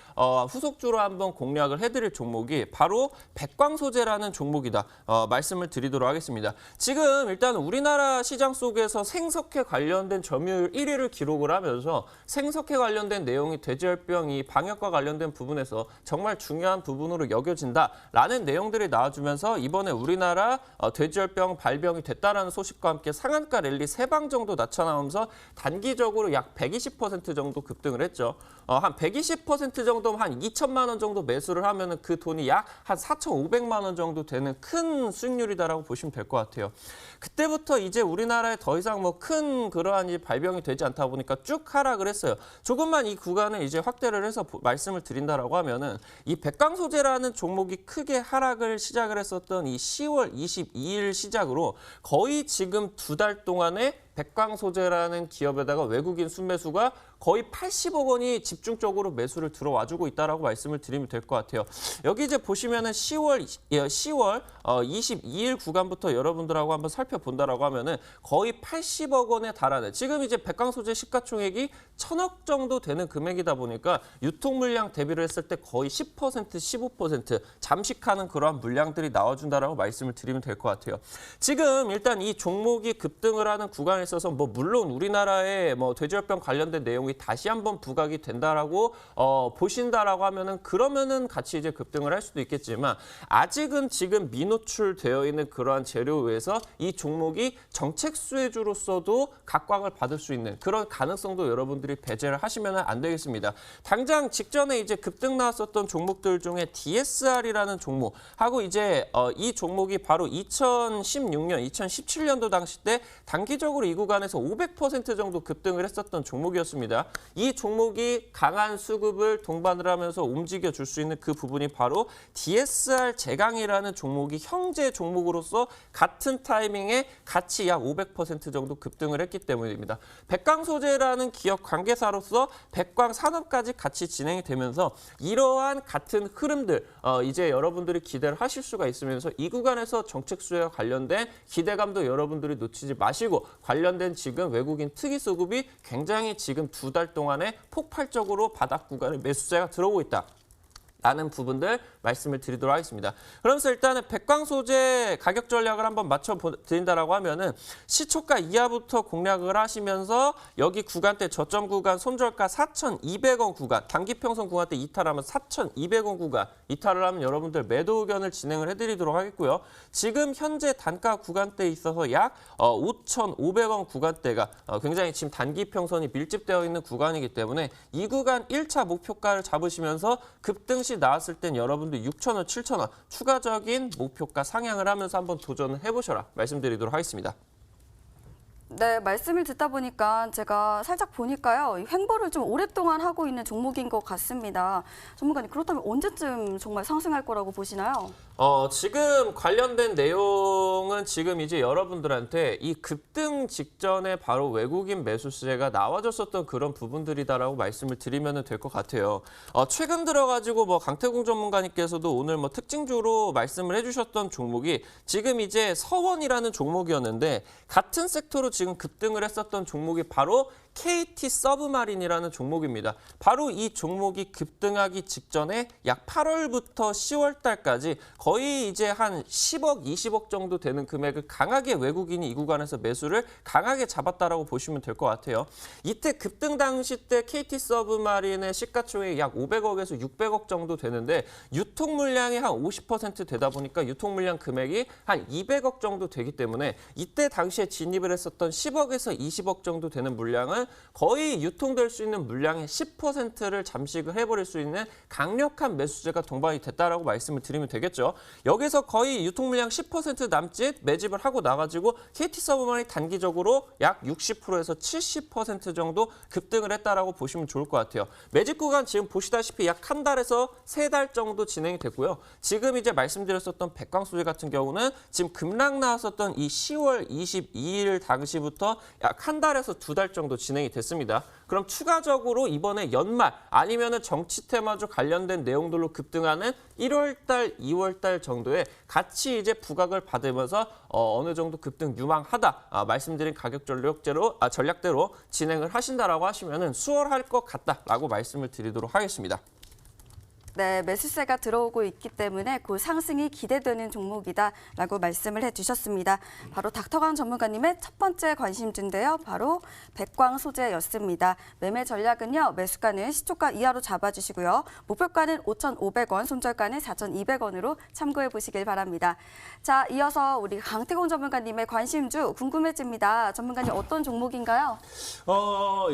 후속주로 한번 공략을 해드릴 종목이 바로 백광소재라는 종목이다. 말씀을 드리도록 하겠습니다. 지금 일단 우리나라 시장 속에서 생석회 관련된 점유율 1위를 기록을 하면서 생석회 관련된 내용이 돼지열병이 방역과 관련된 부분에서 정말 중요한 부분으로 여겨진다라는 내용들이 나와주면서 이번에 우리나라 돼지열병 발병이 됐다라는 소식과 함께 상한가 랠리 3방 정도 나타나면서 단기적으로 약 120% 정도 급등을 했죠. 한 120% 정도면 한 2천만 원 정도 매수를 하면은 그 돈이 약 한 4,500만 원 정도 되는 큰 수익률이다라고 보시면 될 것 같아요. 그때부터 이제 우리나라에 더 이상 뭐 큰 그러한 발병이 되지 않다 보니까 쭉 하락을 했어요. 조금만 이 구간을 이제 확대를 해서 말씀을 드린다라고 하면은 이 백광소재라는 종목이 크게 하락을 시작을 했었던 이 10월 22일 시작으로 거의 지금 2달 동안에 백광소재라는 기업에다가 외국인 순매수가 거의 80억 원이 집중적으로 매수를 들어와주고 있다라고 말씀을 드리면 될 것 같아요. 여기 이제 보시면은 10월 22일 구간부터 여러분들하고 한번 살펴본다라고 하면은 거의 80억 원에 달하는 지금 이제 백광소재 시가총액이 1,000억 정도 되는 금액이다 보니까 유통 물량 대비를 했을 때 거의 10%, 15% 잠식하는 그러한 물량들이 나와준다라고 말씀을 드리면 될 것 같아요. 지금 일단 이 종목이 급등을 하는 구간에 있어서 뭐 물론 우리나라의 뭐 돼지열병 관련된 내용이 다시 한번 부각이 된다라고 보신다라고 하면은 그러면은 같이 이제 급등을 할 수도 있겠지만 아직은 지금 미노출되어 있는 그러한 재료에서 이 종목이 정책 수혜주로서도 각광을 받을 수 있는 그런 가능성도 여러분들이 배제를 하시면 안 되겠습니다. 당장 직전에 이제 급등 나왔었던 종목들 중에 DSR이라는 종목하고 이제 이 종목이 바로 2016년, 2017년도 당시 때 단기적으로 이 구간에서 500% 정도 급등을 했었던 종목이었습니다. 있습니다. 이 종목이 강한 수급을 동반을 하면서 움직여줄 수 있는 그 부분이 바로 DSR 제강이라는 종목이 형제 종목으로서 같은 타이밍에 같이 약 500% 정도 급등을 했기 때문입니다. 백광소재라는 기업 관계사로서 백광산업까지 같이 진행이 되면서 이러한 같은 흐름들 이제 여러분들이 기대를 하실 수가 있으면서 이 구간에서 정책 수혜와 관련된 기대감도 여러분들이 놓치지 마시고 관련된 지금 외국인 특이 수급이 굉장히 지금 2달 동안에 폭발적으로 바닥 구간에 매수세가 들어오고 있다. 라는 부분들 말씀을 드리도록 하겠습니다. 그러면서 일단은 백광소재 가격 전략을 한번 맞춰드린다라고 하면은 시초가 이하부터 공략을 하시면서 여기 구간대 저점 구간 손절가 4,200원 구간 단기평선 구간대 이탈하면 4,200원 구간 이탈을 하면 여러분들 매도 의견을 진행을 해드리도록 하겠고요. 지금 현재 단가 구간대에 있어서 약 5,500원 구간대가 굉장히 지금 단기평선이 밀집되어 있는 구간이기 때문에 이 구간 1차 목표가를 잡으시면서 급등 시 나왔을 땐 여러분들 6,000원, 7,000원 추가적인 목표가 상향을 하면서 한번 도전을 해보셔라 말씀드리도록 하겠습니다. 네, 말씀을 듣다 보니까 제가 살짝 보니까요. 이 횡보를 좀 오랫동안 하고 있는 종목인 것 같습니다. 전문가님, 그렇다면 언제쯤 정말 상승할 거라고 보시나요? 지금 관련된 내용은 지금 이제 여러분들한테 이 급등 직전에 바로 외국인 매수세가 나와줬었던 그런 부분들이다라고 말씀을 드리면 될 것 같아요. 최근 들어가지고 뭐 강태공 전문가님께서도 오늘 뭐 특징주로 말씀을 해주셨던 종목이 지금 이제 서원이라는 종목이었는데 같은 섹터로 지금 급등을 했었던 종목이 바로 KT 서브마린이라는 종목입니다. 바로 이 종목이 급등하기 직전에 약 8월부터 10월 달까지 거의 이제 한 10억, 20억 정도 되는 금액을 강하게 외국인이 이 구간에서 매수를 강하게 잡았다라고 보시면 될 것 같아요. 이때 급등 당시 때 KT 서브마린의 시가총액이 약 500억에서 600억 정도 되는데 유통 물량이 한 50% 되다 보니까 유통 물량 금액이 한 200억 정도 되기 때문에 이때 당시에 진입을 했었던 10억에서 20억 정도 되는 물량은 거의 유통될 수 있는 물량의 10%를 잠식을 해버릴 수 있는 강력한 매수세가 동반이 됐다라고 말씀을 드리면 되겠죠. 여기서 거의 유통 물량 10% 남짓 매집을 하고 나가지고 KT 서브마린이 단기적으로 약 60%에서 70% 정도 급등을 했다라고 보시면 좋을 것 같아요. 매집 구간 지금 보시다시피 약 한 달에서 3달 정도 진행이 됐고요. 지금 이제 말씀드렸었던 백광소재 같은 경우는 지금 급락 나왔었던 이 10월 22일 당시부터 약 한 달에서 2달 정도 진행이 됐습니다. 그럼 추가적으로 이번에 연말 아니면은 정치 테마주 관련된 내용들로 급등하는 1월달, 2월달 정도에 같이 이제 부각을 받으면서 어느 정도 급등 유망하다 말씀드린 가격 전략대로 진행을 하신다라고 하시면은 수월할 것 같다라고 말씀을 드리도록 하겠습니다. 네, 매수세가 들어오고 있기 때문에 그 상승이 기대되는 종목이다라고 말씀을 해주셨습니다. 바로 닥터강 전문가님의 첫 번째 관심주인데요. 바로 백광소재였습니다. 매매 전략은요. 매수가는 시초가 이하로 잡아주시고요. 목표가는 5,500원, 손절가는 4,200원으로 참고해 보시길 바랍니다. 자, 이어서 우리 강태공 전문가님의 관심주 궁금해집니다. 전문가님 어떤 종목인가요?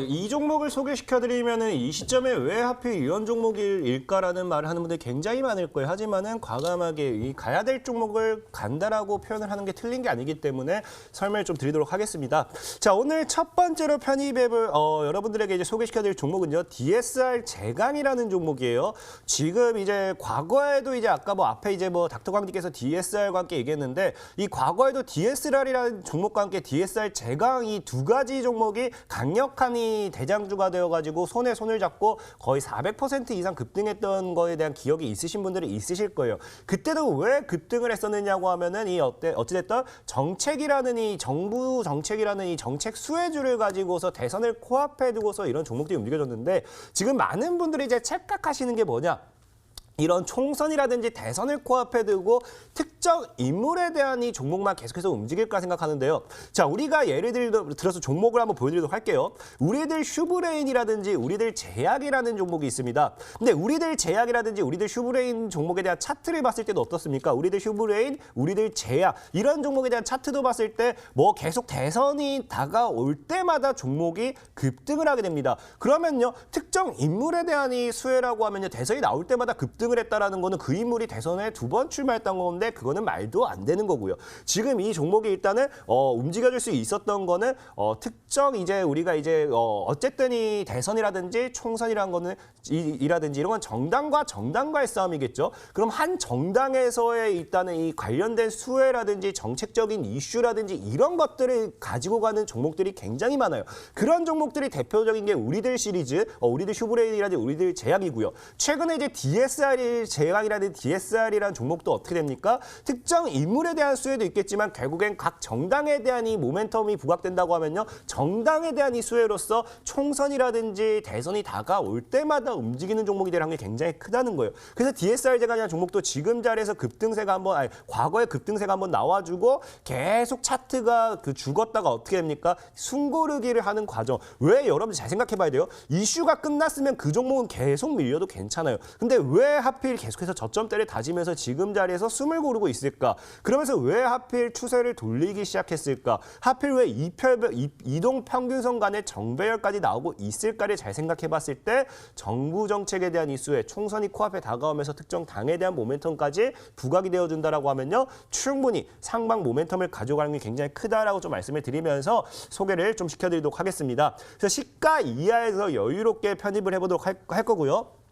이 종목을 소개시켜드리면은 이 시점에 왜 하필 이런 종목일까라는 말을 하는 분들이 굉장히 많을 거예요. 하지만은 과감하게 가야 될 종목을 간다라고 표현을 하는 게 틀린 게 아니기 때문에 설명을 좀 드리도록 하겠습니다. 자, 오늘 첫 번째로 편입앱을 여러분들에게 이제 소개시켜드릴 종목은요. DSR 제강이라는 종목이에요. 지금 이제 과거에도 이제 아까 뭐 앞에 이제 뭐 닥터광님께서 DSR과 함께 얘기했는데 이 과거에도 DSR이라는 종목과 함께 DSR 제강 이 두 가지 종목이 강력한 이 대장주가 되어가지고 손에 손을 잡고 거의 400% 이상 급등했던 거에 대한 기억이 있으신 분들이 있으실 거예요. 그때도 왜 급등을 했었느냐고 하면은 어찌됐든 정책이라는 이 정부 정책이라는 이 정책 수혜주를 가지고서 대선을 코앞에 두고서 이런 종목들이 움직여졌는데 지금 많은 분들이 이제 착각하시는 게 뭐냐? 이런 총선이라든지 대선을 코앞에 두고 특정 인물에 대한 이 종목만 계속해서 움직일까 생각하는데요. 자, 우리가 예를 들어서 종목을 한번 보여드리도록 할게요. 우리들 슈브레인이라든지 우리들 제약이라는 종목이 있습니다. 근데 우리들 제약이라든지 우리들 슈브레인 종목에 대한 차트를 봤을 때도 어떻습니까? 우리들 슈브레인, 우리들 제약 이런 종목에 대한 차트도 봤을 때 뭐 계속 대선이 다가올 때마다 종목이 급등을 하게 됩니다. 그러면요. 특정 인물에 대한 이 수혜라고 하면요. 대선이 나올 때마다 급등 급등을 했다라는 거는 그 인물이 대선에 2번 출마했던 건데 그거는 말도 안 되는 거고요. 지금 이 종목이 일단은 움직여줄 수 있었던 거는 특정 이제 우리가 이제 어쨌든 이 대선이라든지 총선이라는 거는 이라든지 이런 건 정당과 정당과의 싸움이겠죠. 그럼 한 정당에서의 일단은 이 관련된 수혜라든지 정책적인 이슈라든지 이런 것들을 가지고 가는 종목들이 굉장히 많아요. 그런 종목들이 대표적인 게 우리들 시리즈, 우리들 슈브레인이라든지 우리들 제약이고요. 최근에 이제 DSR 제약이라든지 DSR이라는 종목도 어떻게 됩니까? 특정 인물에 대한 수혜도 있겠지만 결국엔 각 정당에 대한 이 모멘텀이 부각된다고 하면요. 정당에 대한 이 수혜로서 총선이라든지 대선이 다가올 때마다 움직이는 종목이 될 확률이 굉장히 크다는 거예요. 그래서 DSR 제약이라는 종목도 지금 자리에서 급등세가 한번, 과거에 급등세가 한번 나와주고 계속 차트가 죽었다가 어떻게 됩니까? 숨고르기를 하는 과정. 왜 여러분들 잘 생각해 봐야 돼요. 이슈가 끝났으면 그 종목은 계속 밀려도 괜찮아요. 근데 왜 하필 계속해서 저점대를 다지면서 지금 자리에서 숨을 고르고 있을까? 그러면서 왜 하필 추세를 돌리기 시작했을까? 하필 왜 이동 평균선 간의 정배열까지 나오고 있을까를 잘 생각해 봤을 때 정부 정책에 대한 이슈에 총선이 코앞에 다가오면서 특정 당에 대한 모멘텀까지 부각이 되어준다라고 하면요. 충분히 상방 모멘텀을 가져가는 게 굉장히 크다라고 좀 말씀을 드리면서 소개를 좀 시켜드리도록 하겠습니다. 그래서 시가 이하에서 여유롭게 편입을 해보도록 할 거고요.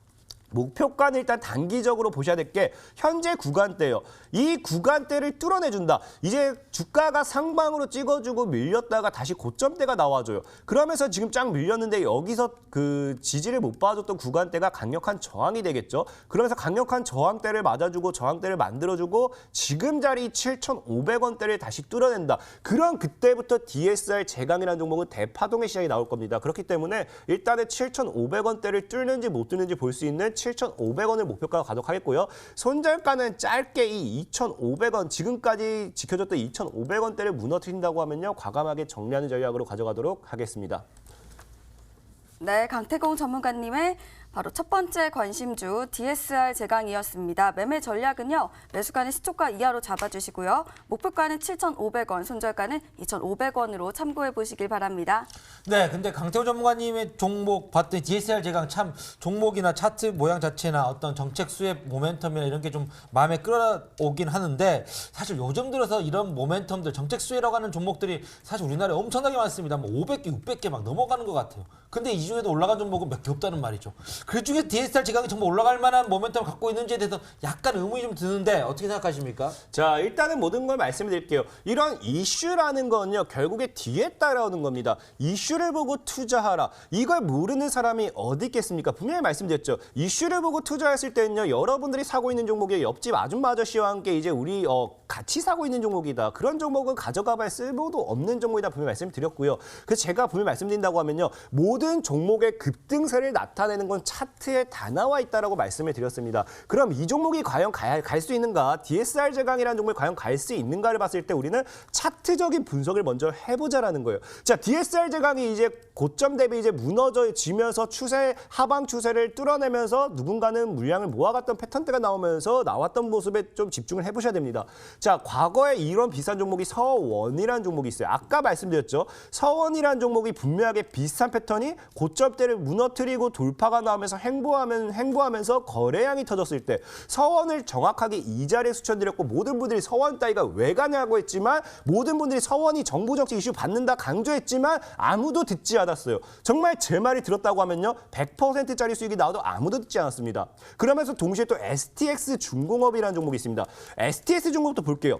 목표가는 일단 단기적으로 보셔야 될 게 현재 구간대예요. 이 구간대를 뚫어내준다. 이제 주가가 상방으로 찍어주고 밀렸다가 다시 고점대가 나와줘요. 그러면서 지금 쫙 밀렸는데 여기서 그 지지를 못 봐줬던 구간대가 강력한 저항이 되겠죠. 그러면서 강력한 저항대를 맞아주고 저항대를 만들어주고 지금 자리 7,500원대를 다시 뚫어낸다. 그런 그때부터 DSR 제강이라는 종목은 대파동의 시장이 나올 겁니다. 그렇기 때문에 일단은 7,500원대를 뚫는지 못 뚫는지 볼 수 있는 7,500원을 목표가로 가도록 하겠고요. 손절가는 짧게 이 2,500원, 지금까지 지켜줬던 2,500원대를 무너뜨린다고 하면요. 과감하게 정리하는 전략으로 가져가도록 하겠습니다. 네, 강태공 전문가님의 바로 첫 번째 관심주 DSR 제강이었습니다. 매매 전략은요. 매수가는 시초가 이하로 잡아주시고요. 목표가는 7,500원, 손절가는 2,500원으로 참고해 보시길 바랍니다. 네, 근데 강태호 전문가님의 종목 봤더니 DSR 제강 참 종목이나 차트 모양 자체나 어떤 정책 수혜 모멘텀이나 이런 게 좀 마음에 끌어오긴 하는데 사실 요즘 들어서 이런 모멘텀들 정책 수혜라고 하는 종목들이 사실 우리나라에 엄청나게 많습니다. 뭐 500개, 600개 막 넘어가는 것 같아요. 근데 이 중에도 올라간 종목은 몇 개 없다는 말이죠. 그 중에 DSR 제강이 정말 올라갈 만한 모멘텀을 갖고 있는지에 대해서 약간 의문이 좀 드는데 어떻게 생각하십니까? 자, 일단은 모든 걸 말씀드릴게요. 이런 이슈라는 건요. 결국에 뒤에 따라오는 겁니다. 이슈를 보고 투자하라. 이걸 모르는 사람이 어디 있겠습니까? 분명히 말씀드렸죠. 이슈를 보고 투자했을 때는요. 여러분들이 사고 있는 종목이 옆집 아줌마 아저씨와 함께 이제 우리 같이 사고 있는 종목이다. 그런 종목은 가져가봐야 쓸모도 없는 종목이다. 분명히 말씀드렸고요. 그래서 제가 분명히 말씀드린다고 하면요. 모든 종목의 급등세를 나타내는 건 차트에 다 나와 있다라고 말씀을 드렸습니다. 그럼 이 종목이 과연 갈 수 있는가? DSR 제강이라는 종목이 과연 갈 수 있는가를 봤을 때 우리는 차트적인 분석을 먼저 해보자라는 거예요. 자, DSR 제강이 이제 고점 대비 이제 무너져지면서 하방 추세를 뚫어내면서 누군가는 물량을 모아갔던 패턴대가 나오면서 나왔던 모습에 좀 집중을 해보셔야 됩니다. 자, 과거에 이런 비슷한 종목이 서원이라는 종목이 있어요. 아까 말씀드렸죠. 서원이라는 종목이 분명하게 비슷한 패턴이 고점대를 무너뜨리고 돌파가 나오면서 횡보하면서 거래량이 터졌을 때 서원을 정확하게 이 자리에 추천드렸고 모든 분들이 서원 따위가 왜 가냐고 했지만 모든 분들이 서원이 정부 정책 이슈 받는다 강조했지만 아무도 듣지 않았어요. 정말 제 말이 들었다고 하면요. 100%짜리 수익이 나와도 아무도 듣지 않았습니다. 그러면서 동시에 또 STX 중공업이라는 종목이 있습니다. STX 중공업도 볼게요.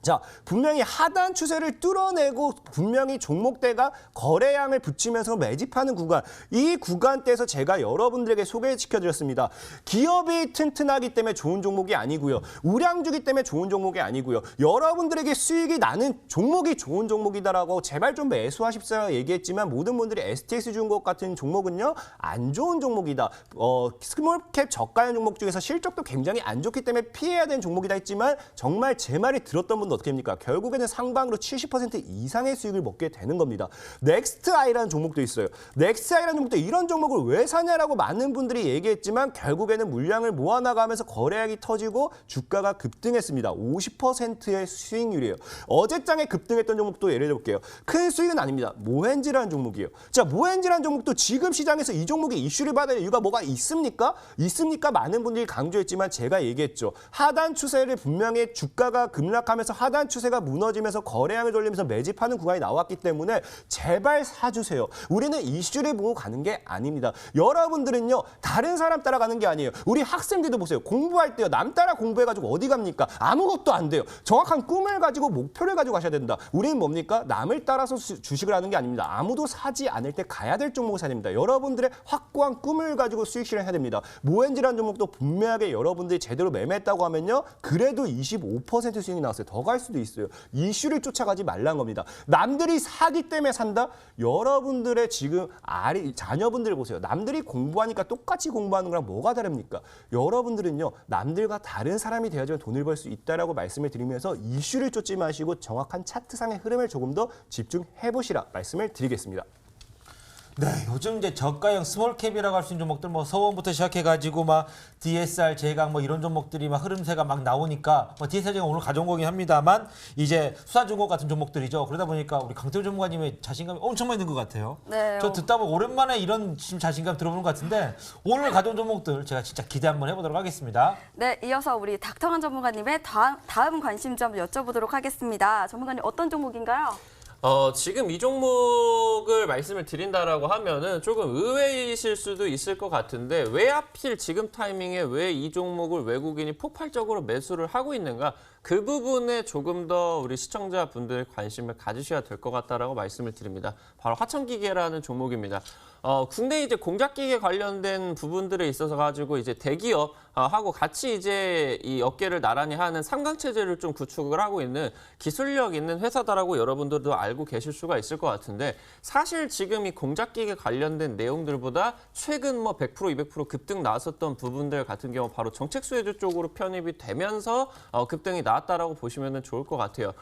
자, 분명히 하단 추세를 뚫어내고 분명히 종목대가 거래량을 붙이면서 매집하는 구간, 이 구간대에서 제가 여러분들에게 소개시켜드렸습니다. 기업이 튼튼하기 때문에 좋은 종목이 아니고요. 우량주기 때문에 좋은 종목이 아니고요. 여러분들에게 수익이 나는 종목이 좋은 종목이다라고 제발 좀 매수하십사 얘기했지만 모든 분들이 STX중공업 같은 종목은요. 안 좋은 종목이다. 스몰캡 저가형 종목 중에서 실적도 굉장히 안 좋기 때문에 피해야 되는 종목이다 했지만 정말 제 말이 들었던 분도 어떻게 됩니까? 결국에는 상방으로 70% 이상의 수익을 먹게 되는 겁니다. 넥스트아이라는 종목도 있어요. 넥스트아이라는 종목도 이런 종목을 왜 사냐라고 많은 분들이 얘기했지만 결국에는 물량을 모아나가면서 거래량이 터지고 주가가 급등했습니다. 50%의 수익률이에요. 어제장에 급등했던 종목도 예를 들어볼게요. 큰 수익은 아닙니다. 모헨지라는 종목이에요. 자, 모헨지라는 종목도 지금 시장에서 이 종목이 이슈를 받을 이유가 뭐가 있습니까? 있습니까? 많은 분들이 강조했지만 제가 얘기했죠. 하단 추세를 분명히 주가가 급락하면서 하단 추세가 무너지면서 거래량을 돌리면서 매집하는 구간이 나왔기 때문에 제발 사주세요. 우리는 이슈를 보고 가는 게 아닙니다. 여러분들은요. 다른 사람 따라가는 게 아니에요. 우리 학생들도 보세요. 공부할 때요. 남 따라 공부해가지고 어디 갑니까? 아무것도 안 돼요. 정확한 꿈을 가지고 목표를 가지고 가셔야 된다. 우리는 뭡니까? 남을 따라서 주식을 하는 게 아닙니다. 아무도 사지 않을 때 가야 될 종목을 사야 됩니다. 여러분들의 확고한 꿈을 가지고 수익 실현해야 됩니다. 모헨지라는 종목도 분명하게 여러분들이 제대로 매매했다고 하면요. 그래도 25% 수익이 나왔어요. 더 갈 수도 있어요. 이슈를 쫓아가지 말라는 겁니다. 남들이 사기 때문에 산다? 여러분들의 지금 자녀분들 보세요. 남들이 공부하니까 똑같이 공부하는 거랑 뭐가 다릅니까? 여러분들은요. 남들과 다른 사람이 되어야지만 돈을 벌 수 있다라고 말씀을 드리면서 이슈를 쫓지 마시고 정확한 차트상의 흐름을 조금 더 집중해 보시라 말씀을 드리겠습니다. 네, 요즘 이제 저가형 스몰캡이라고 할 수 있는 종목들 뭐 서원부터 시작해가지고 막 DSR, 제강 뭐 이런 종목들이 막 흐름세가 막 나오니까 뭐 DSR 제가 오늘 가져온 거긴 합니다만 이제 수사중공 같은 종목들이죠. 그러다 보니까 우리 강태호 전문가님의 자신감이 엄청 많이 는 것 같아요. 네. 저 듣다 보면 오랜만에 이런 지금 자신감 들어보는 것 같은데 오늘 가져온 종목들 제가 진짜 기대 한번 해보도록 하겠습니다. 네, 이어서 우리 닥터한 전문가님의 다음 관심점 여쭤보도록 하겠습니다. 전문가님 어떤 종목인가요? 지금 이 종목을 말씀을 드린다라고 하면은 조금 의외이실 수도 있을 것 같은데 왜 하필 지금 타이밍에 왜 이 종목을 외국인이 폭발적으로 매수를 하고 있는가? 그 부분에 조금 더 우리 시청자분들 관심을 가지셔야 될 것 같다라고 말씀을 드립니다. 바로 화천기계라는 종목입니다. 국내 이제 공작기계 관련된 부분들에 있어서 가지고 이제 대기업 하고 같이 이제 이 업계를 나란히 하는 삼강 체제를 좀 구축을 하고 있는 기술력 있는 회사다라고 여러분들도 알고 계실 수가 있을 것 같은데 사실 지금 이 공작기계 관련된 내용들보다 최근 뭐 100% 200% 급등 나왔었던 부분들 같은 경우 바로 정책 수혜주 쪽으로 편입이 되면서 급등이 나왔다라고 보시면 좋을 것 같아요.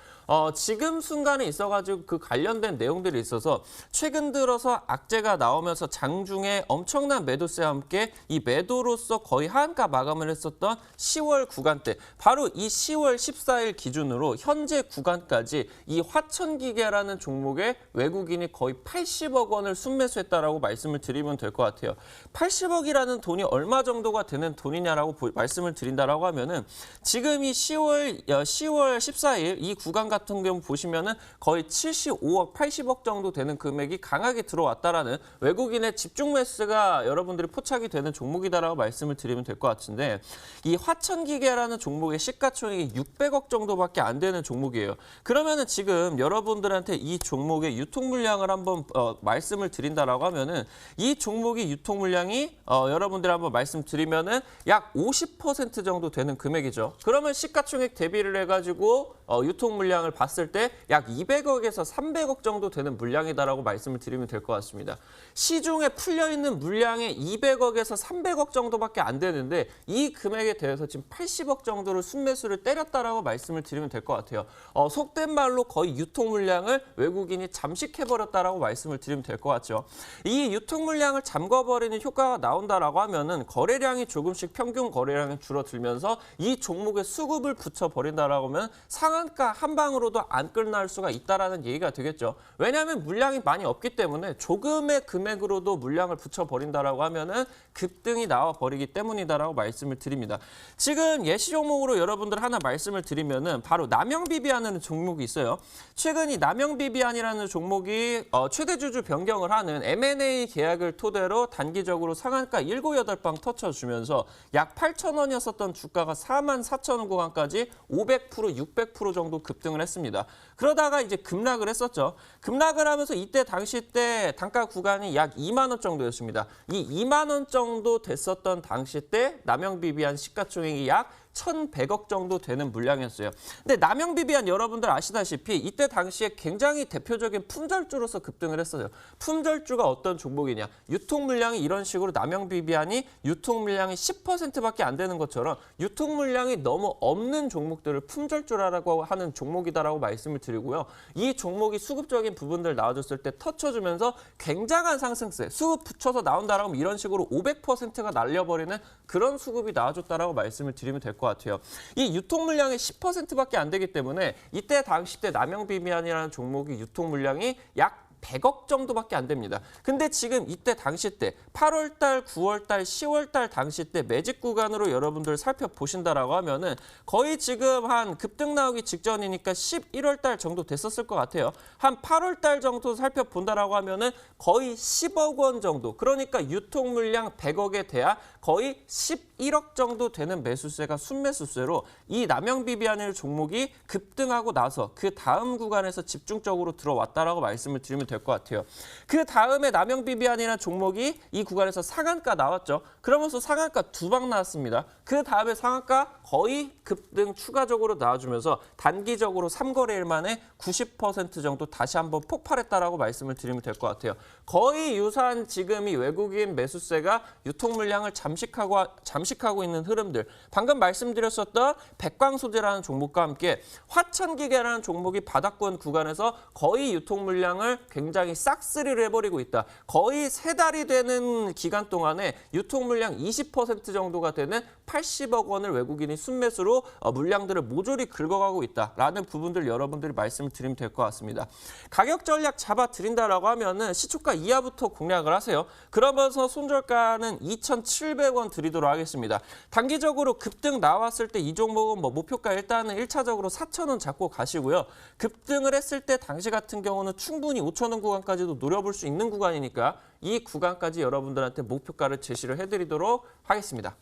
지금 순간에 있어가지고 그 관련된 내용들이 있어서 최근 들어서 악재가 나오면서 장중에 엄청난 매도세와 함께 이 매도로서 거의 하한가 마감을 했었던 10월 구간대 바로 이 10월 14일 기준으로 현재 구간까지 이 화천기계라는 종목에 외국인이 거의 80억 원을 순매수했다라고 말씀을 드리면 될 것 같아요. 80억이라는 돈이 얼마 정도가 되는 돈이냐라고 말씀을 드린다라고 하면은 지금 이 10월 14일 이 구간 같은 경우 보시면은 거의 75억, 80억 정도 되는 금액이 강하게 들어왔다라는 외국인의 집중 매수가 여러분들이 포착이 되는 종목이다라고 말씀을 드리면 될 것 같은데 이 화천기계라는 종목의 시가총액이 600억 정도밖에 안 되는 종목이에요. 그러면은 지금 여러분들한테 이 종목의 유통 물량을 한번 말씀을 드린다라고 하면은 이 종목의 유통 물량이 여러분들 한번 말씀드리면은 약 50% 정도 되는 금액이죠. 그러면 시가총액 대비를 해가지고 유통 물량을 봤을 때 약 200억에서 300억 정도 되는 물량이다라고 말씀을 드리면 될 것 같습니다. 시중에 풀려있는 물량의 200억에서 300억 정도밖에 안 되는데 이 금액에 대해서 지금 80억 정도를 순매수를 때렸다라고 말씀을 드리면 될 것 같아요. 속된 말로 거의 유통 물량을 외국인이 잠식해버렸다라고 말씀을 드리면 될 것 같죠. 이 유통 물량을 잠궈버리는 효과가 나온다라고 하면은 거래량이 조금씩 평균 거래량이 줄어들면서 이 종목에 수급을 붙여버린다라고 하면 상한가 한 방으로도 안 끝날 수가 있다라는 얘기가 되겠죠. 왜냐하면 물량이 많이 없기 때문에 조금의 금액으로도 물량을 붙여버린다라고 하면은 급등이 나와버리기 때문이다라고 말씀을 드립니다. 지금 예시 종목으로 여러분들 하나 말씀을 드리면은 바로 남영비비안이라는 종목이 있어요. 최근 이 남영비비안이라는 종목이 최대 주주 변경을 하는 M&A 계약을 토대로 단기적으로 상한가 7, 8방 터쳐주면서 약 8,000원이었었던 주가가 44,000원 구간까지 500%, 600% 정도 급등을 했습니다. 그러다가 이제 급락을 했었죠. 급락을 하면서 이때 당시 때 단가 구간이 약 2만 원 정도였습니다. 이 2만 원 정도 됐었던 당시 때 남영비비안 시가총액이 약 1,100억 정도 되는 물량이었어요. 근데 남영 비비안 여러분들 아시다시피 이때 당시에 굉장히 대표적인 품절주로서 급등을 했어요. 품절주가 어떤 종목이냐? 유통 물량이 이런 식으로 남영 비비안이 유통 물량이 10%밖에 안 되는 것처럼 유통 물량이 너무 없는 종목들을 품절주라고 하는 종목이다라고 말씀을 드리고요. 이 종목이 수급적인 부분들 나와줬을 때 터쳐주면서 굉장한 상승세, 수급 붙여서 나온다라고 하면 이런 식으로 500%가 날려버리는 그런 수급이 나와줬다라고 말씀을 드리면 될 것 같아요. 이 유통 물량이 10%밖에 안 되기 때문에 이때 당시 때 남영 비비안이라는 종목이 유통 물량이 약 100억 정도밖에 안 됩니다. 근데 지금 이때 당시 때 8월 달, 9월 달, 10월 달 당시 때 매집 구간으로 여러분들 살펴보신다라고 하면은 거의 지금 한 급등 나오기 직전이니까 11월 달 정도 됐었을 것 같아요. 한 8월 달 정도 살펴본다라고 하면은 거의 10억 원 정도. 그러니까 유통 물량 100억에 대하 거의 11억 정도 되는 매수세가 순매수세로 이 남영 비비안의 종목이 급등하고 나서 그 다음 구간에서 집중적으로 들어왔다라고 말씀을 드리면 될 것 같아요. 그 다음에 남영 비비안이라는 종목이 이 구간에서 상한가 나왔죠. 그러면서 상한가 2방 나왔습니다. 그 다음에 상한가 거의 급등 추가적으로 나와주면서 단기적으로 3거래일 만에 90% 정도 다시 한번 폭발했다라고 말씀을 드리면 될 것 같아요. 거의 유사한 지금이 외국인 매수세가 유통 물량을 잠식하고 있는 흐름들. 방금 말씀드렸었던 백광소재라는 종목과 함께 화천기계라는 종목이 바닥권 구간에서 거의 유통 물량을 굉장히 싹쓸이를 해버리고 있다. 거의 3달이 되는 기간 동안에 유통 물량 20% 정도가 되는 80억 원을 외국인이 순매수로 물량들을 모조리 긁어가고 있다라는 부분들 여러분들이 말씀을 드리면 될 것 같습니다. 가격 전략 잡아드린다라고 하면은 시초가 이하부터 공략을 하세요. 그러면서 손절가는 2,700원 드리도록 하겠습니다. 단기적으로 급등 나왔을 때 이 종목은 뭐 목표가 일단은 1차적으로 4,000원 잡고 가시고요. 급등을 했을 때 당시 같은 경우는 충분히 5,000원 구간까지도 노려볼 수 있는 구간이니까 이 구간까지 여러분들한테 목표가를 제시를 해드리도록 하겠습니다.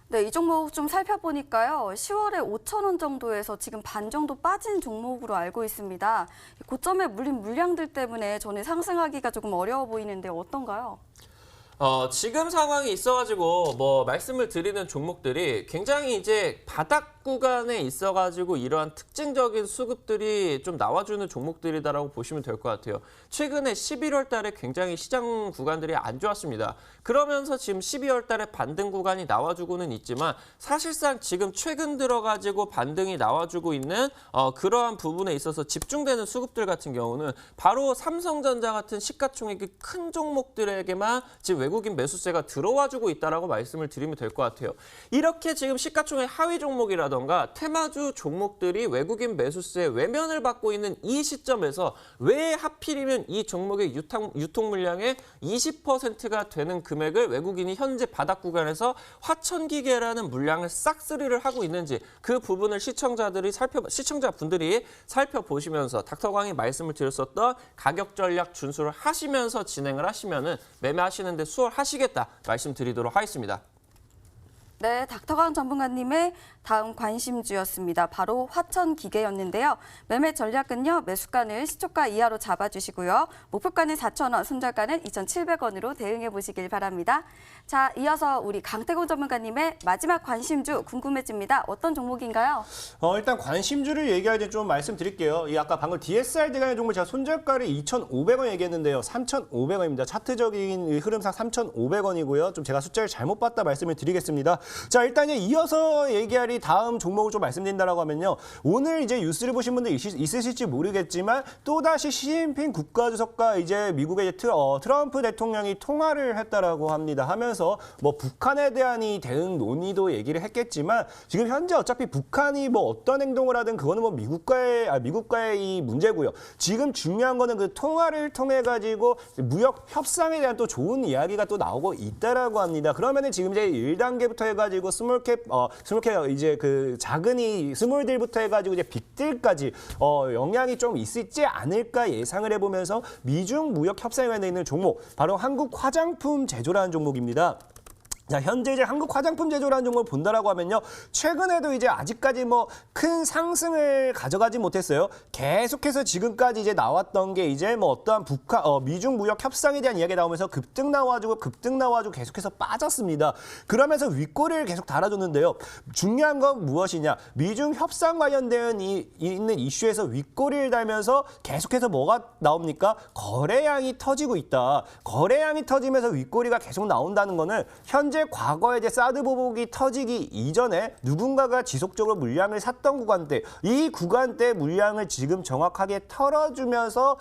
네, 이 종목 좀 살펴보니까요. 10월에 5,000원 정도에서 지금 반 정도 빠진 종목으로 알고 있습니다. 고점에 물린 물량들 때문에 저는 상승하기가 조금 어려워 보이는데 어떤가요? 지금 상황이 있어가지고 뭐 말씀을 드리는 종목들이 굉장히 이제 바닥 구간에 있어가지고 이러한 특징적인 수급들이 좀 나와주는 종목들이다라고 보시면 될 것 같아요. 최근에 11월 달에 굉장히 시장 구간들이 안 좋았습니다. 그러면서 지금 12월 달에 반등 구간이 나와주고는 있지만 사실상 지금 최근 들어가지고 반등이 나와주고 있는 그러한 부분에 있어서 집중되는 수급들 같은 경우는 바로 삼성전자 같은 시가총액이 큰 종목들에게만 지금 외국인 매수세가 들어와주고 있다라고 말씀을 드리면 될 것 같아요. 이렇게 지금 시가총액 하위 종목이라던가 테마주 종목들이 외국인 매수세 외면을 받고 있는 이 시점에서 왜 하필이면 이 종목의 유통 물량의 20%가 되는 금액을 외국인이 현재 바닥 구간에서 화천기계라는 물량을 싹쓸이를 하고 있는지 그 부분을 시청자분들이 살펴보시면서 닥터광이 말씀을 드렸었던 가격 전략 준수를 하시면서 진행을 하시면은 매매하시는데 수월하시겠다 말씀드리도록 하겠습니다. 네, 닥터강 전문가님의 다음 관심주였습니다. 바로 화천기계였는데요. 매매 전략은요. 매수가는 시초가 이하로 잡아주시고요. 목표가는 4,000원, 손절가는 2,700원으로 대응해 보시길 바랍니다. 자, 이어서 우리 강태공 전문가님의 마지막 관심주 궁금해집니다. 어떤 종목인가요? 일단 관심주를 얘기할 때 좀 말씀드릴게요. 이 아까 방금 DSR 대간의 종목 제가 손절가를 2,500원 얘기했는데요. 3,500원입니다. 차트적인 흐름상 3,500원이고요. 좀 제가 숫자를 잘못 봤다 말씀을 드리겠습니다. 자, 일단 얘기어서 얘기할 이 다음 종목을 좀 말씀드린다라고 하면요. 오늘 이제 뉴스를 보신 분들 있으실지 모르겠지만 또다시 시진핑 국가주석과 이제 미국의 이제 트럼프 대통령이 통화를 했다라고 합니다. 하면서 뭐 북한에 대한 이 대응 논의도 얘기를 했겠지만 지금 현재 어차피 북한이 뭐 어떤 행동을 하든 그거는 뭐 미국과의 이 문제고요. 지금 중요한 거는 그 통화를 통해 가지고 무역 협상에 대한 또 좋은 이야기가 또 나오고 있다라고 합니다. 그러면은 지금 이제 1단계부터 해가지고 스몰캡 이제 그 작은 이 스몰딜부터 해가지고 이제 빅딜까지 영향이 좀 있지 않을까 예상을 해보면서 미중 무역 협상에 관해 있는 종목 바로 한국 화장품 제조라는 종목입니다. 자, 현재 이제 한국 화장품 제조라는 종목을 본다라고 하면요. 최근에도 이제 아직까지 뭐 큰 상승을 가져가지 못했어요. 계속해서 지금까지 이제 나왔던 게 이제 뭐 어떠한 미중 무역 협상에 대한 이야기가 나오면서 급등 나와주고 계속해서 빠졌습니다. 그러면서 윗꼬리를 계속 달아줬는데요. 중요한 건 무엇이냐? 미중 협상 관련된 있는 이슈에서 윗꼬리를 달면서 계속해서 뭐가 나옵니까? 거래량이 터지고 있다. 거래량이 터지면서 윗꼬리가 계속 나온다는 거는 현재 과거에 이제 사드 보복이 터지기 이전에 누군가가 지속적으로 물량을 샀던 구간대, 이 구간대 물량을 지금 정확하게 털어주면서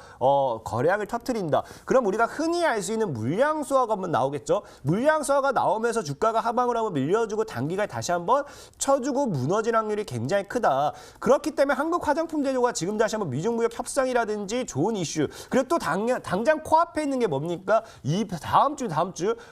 거래량을 터뜨린다. 그럼 우리가 흔히 알 수 있는 물량 수화가 한번 나오겠죠. 물량 수화가 나오면서 주가가 하방으로 한번 밀려주고 단기간에 다시 한번 쳐주고 무너질 확률이 굉장히 크다. 그렇기 때문에 한국 화장품 제조가 지금 다시 한번 미중 무역 협상이라든지 좋은 이슈, 그리고 또 당장 코앞에 있는 게 뭡니까? 이 다음 주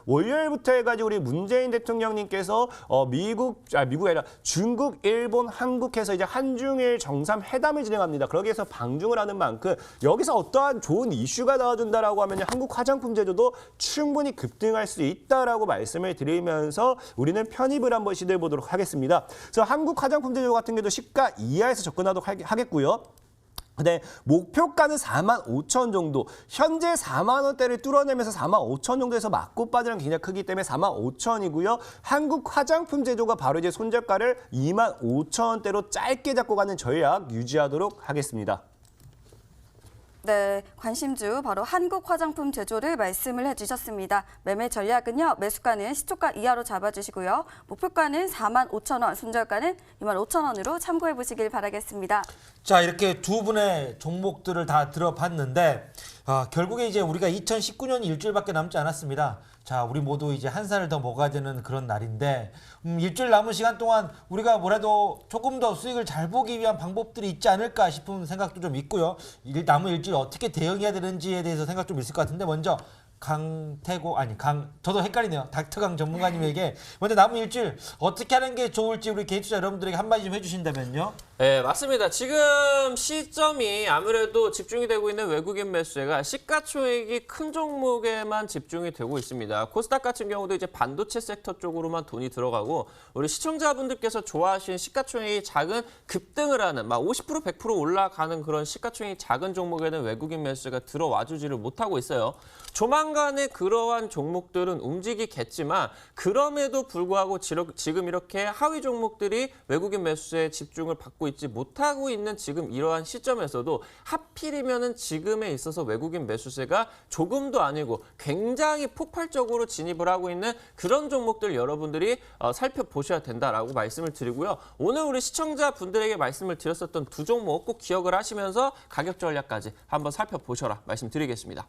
월요일부터 해가지고 우리 문재인 대통령님께서 미국이 아니라 중국, 일본, 한국에서 이제 한중일 정상회담을 진행합니다. 그러기 위해서 방중을 하는 만큼 여기서 어떠한 좋은 이슈가 나와준다라고 하면 한국 화장품 제조도 충분히 급등할 수 있다라고 말씀을 드리면서 우리는 편입을 한번 시도해 보도록 하겠습니다. 그래서 한국 화장품 제조 같은 경우도 시가 이하에서 접근하도록 하겠고요. 네, 목표가는 45,000원 정도. 현재 4만 원대를 뚫어내면서 45,000원 정도에서 맞고 빠지는 굉장히 크기 때문에 45,000원이고요. 한국 화장품 제조가 바로 이제 손절가를 25,000원대로 짧게 잡고 가는 전략 유지하도록 하겠습니다. 네, 관심주 바로 한국 화장품 제조를 말씀을 해주셨습니다. 매매 전략은요. 매수가는 시초가 이하로 잡아주시고요. 목표가는 45,000원, 손절가는 25,000원으로 참고해 보시길 바라겠습니다. 자, 이렇게 두 분의 종목들을 다 들어봤는데 결국에 이제 우리가 2019년 일주일밖에 남지 않았습니다. 자, 우리 모두 이제 한 살을 더 먹어야 되는 그런 날인데 일주일 남은 시간 동안 우리가 뭐라도 조금 더 수익을 잘 보기 위한 방법들이 있지 않을까 싶은 생각도 좀 있고요. 남은 일주일 어떻게 대응해야 되는지에 대해서 생각 좀 있을 것 같은데 먼저 저도 헷갈리네요. 닥터강 전문가님에게 먼저 남은 일주일 어떻게 하는 게 좋을지 우리 개인 투자 여러분들에게 한마디 좀 해주신다면요. 네, 맞습니다. 지금 시점이 아무래도 집중이 되고 있는 외국인 매수세가 시가총액이 큰 종목에만 집중이 되고 있습니다. 코스닥 같은 경우도 이제 반도체 섹터 쪽으로만 돈이 들어가고 우리 시청자분들께서 좋아하시는 시가총액이 작은 급등을 하는 막 50% 100% 올라가는 그런 시가총액이 작은 종목에는 외국인 매수세가 들어와주지를 못하고 있어요. 조만간에 그러한 종목들은 움직이겠지만 그럼에도 불구하고 지금 이렇게 하위 종목들이 외국인 매수세에 집중을 받고 있지 못하고 있는 지금 이러한 시점에서도 하필이면은 지금에 있어서 외국인 매수세가 조금도 아니고 굉장히 폭발적으로 진입을 하고 있는 그런 종목들 여러분들이 살펴보셔야 된다라고 말씀을 드리고요. 오늘 우리 시청자분들에게 말씀을 드렸었던 두 종목 꼭 기억을 하시면서 가격 전략까지 한번 살펴보셔라 말씀드리겠습니다.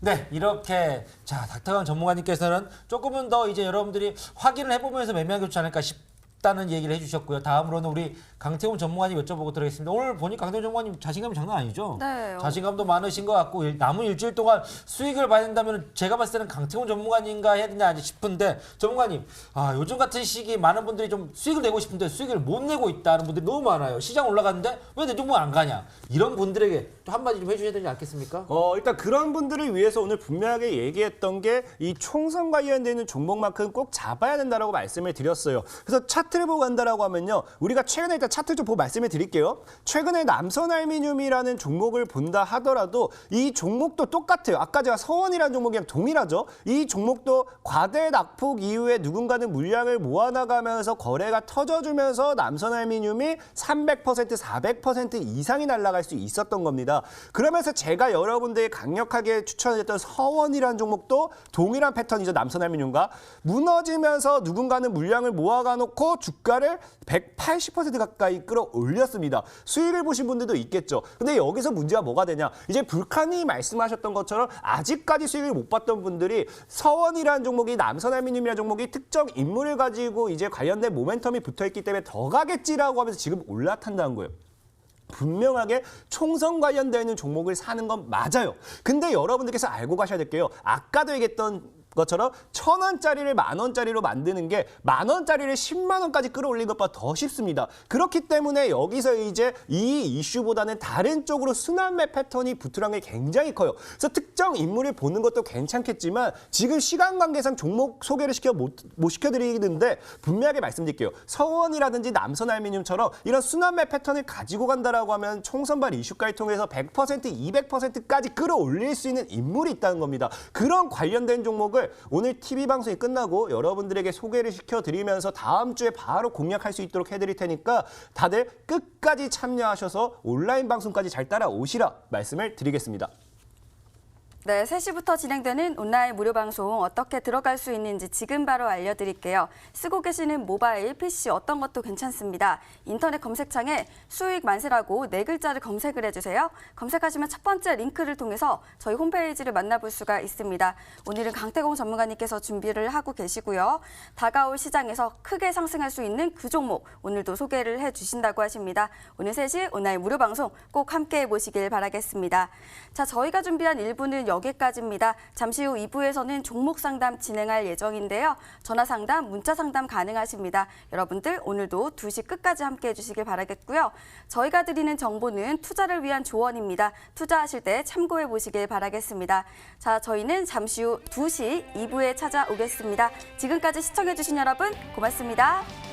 네, 이렇게 자 닥터강 전문가님께서는 조금은 더 이제 여러분들이 확인을 해보면서 매매하기 좋지 않을까 싶다는 얘기를 해주셨고요. 다음으로는 우리 강태훈 전문가님 여쭤보고 들어가겠습니다. 오늘 보니까 강태훈 전문가님 자신감이 장난 아니죠? 네. 자신감도 많으신 것 같고 남은 일주일 동안 수익을 봐야 된다면 제가 봤을 때는 강태훈 전문가님과 해야 되냐 싶은데 전문가님, 요즘 같은 시기 많은 분들이 좀 수익을 내고 싶은데 수익을 못 내고 있다는 분들이 너무 많아요. 시장 올라갔는데 왜 내 종목 안 가냐? 이런 분들에게 또 한마디 좀 해주셔야 되지 않겠습니까? 일단 그런 분들을 위해서 오늘 분명하게 얘기했던 게 이 총선 관련되는 종목만큼 꼭 잡아야 된다라고 말씀을 드렸어요. 그래서 차트를 보고 간다라고 하면요. 우리가 최근에 일단 차트 좀 보고 말씀을 드릴게요. 최근에 남선알미늄이라는 종목을 본다 하더라도 이 종목도 똑같아요. 아까 제가 서원이라는 종목이랑 동일하죠. 이 종목도 과대 낙폭 이후에 누군가는 물량을 모아나가면서 거래가 터져주면서 남선알미늄이 300%, 400% 이상이 날아갈 수 있었던 겁니다. 그러면서 제가 여러분들에게 강력하게 추천했던 서원이라는 종목도 동일한 패턴이죠. 남선알미늄과 무너지면서 누군가는 물량을 모아가 놓고 주가를 180% 가까이 끌어올렸습니다. 수익을 보신 분들도 있겠죠. 근데 여기서 문제가 뭐가 되냐? 이제 불칸이 말씀하셨던 것처럼 아직까지 수익을 못 봤던 분들이 서원이라는 종목이 남선알미늄이라는 종목이 특정 인물을 가지고 이제 관련된 모멘텀이 붙어있기 때문에 더 가겠지라고 하면서 지금 올라탄다는 거예요. 분명하게 총선 관련되어 있는 종목을 사는 건 맞아요. 근데 여러분들께서 알고 가셔야 될 게요. 아까도 얘기했던 것처럼 1,000원짜리를 10,000원짜리로 만드는 게 10,000원짜리를 10만 원까지 끌어올린 것보다 더 쉽습니다. 그렇기 때문에 여기서 이제 이 이슈보다는 다른 쪽으로 순환매 패턴이 붙으란 게 굉장히 커요. 그래서 특정 인물을 보는 것도 괜찮겠지만 지금 시간 관계상 종목 소개를 못 시켜드리는데 분명하게 말씀드릴게요. 서원이라든지 남선알미늄처럼 이런 순환매 패턴을 가지고 간다라고 하면 총선발 이슈까지 통해서 100%, 200%까지 끌어올릴 수 있는 인물이 있다는 겁니다. 그런 관련된 종목을 오늘 TV 방송이 끝나고 여러분들에게 소개를 시켜드리면서 다음 주에 바로 공략할 수 있도록 해드릴 테니까 다들 끝까지 참여하셔서 온라인 방송까지 잘 따라오시라 말씀을 드리겠습니다. 네, 3시부터 진행되는 온라인 무료 방송 어떻게 들어갈 수 있는지 지금 바로 알려드릴게요. 쓰고 계시는 모바일, PC 어떤 것도 괜찮습니다. 인터넷 검색창에 수익 만세라고 4글자를 검색을 해주세요. 검색하시면 첫 번째 링크를 통해서 저희 홈페이지를 만나볼 수가 있습니다. 오늘은 강태공 전문가님께서 준비를 하고 계시고요. 다가올 시장에서 크게 상승할 수 있는 그 종목 오늘도 소개를 해주신다고 하십니다. 오늘 3시 온라인 무료 방송 꼭 함께해 보시길 바라겠습니다. 자, 저희가 준비한 1부는 여기까지입니다. 잠시 후 2부에서는 종목 상담 진행할 예정인데요. 전화 상담, 문자 상담 가능하십니다. 여러분들 오늘도 2시 끝까지 함께해 주시길 바라겠고요. 저희가 드리는 정보는 투자를 위한 조언입니다. 투자하실 때 참고해 보시길 바라겠습니다. 자, 저희는 잠시 후 2시 2부에 찾아오겠습니다. 지금까지 시청해 주신 여러분 고맙습니다.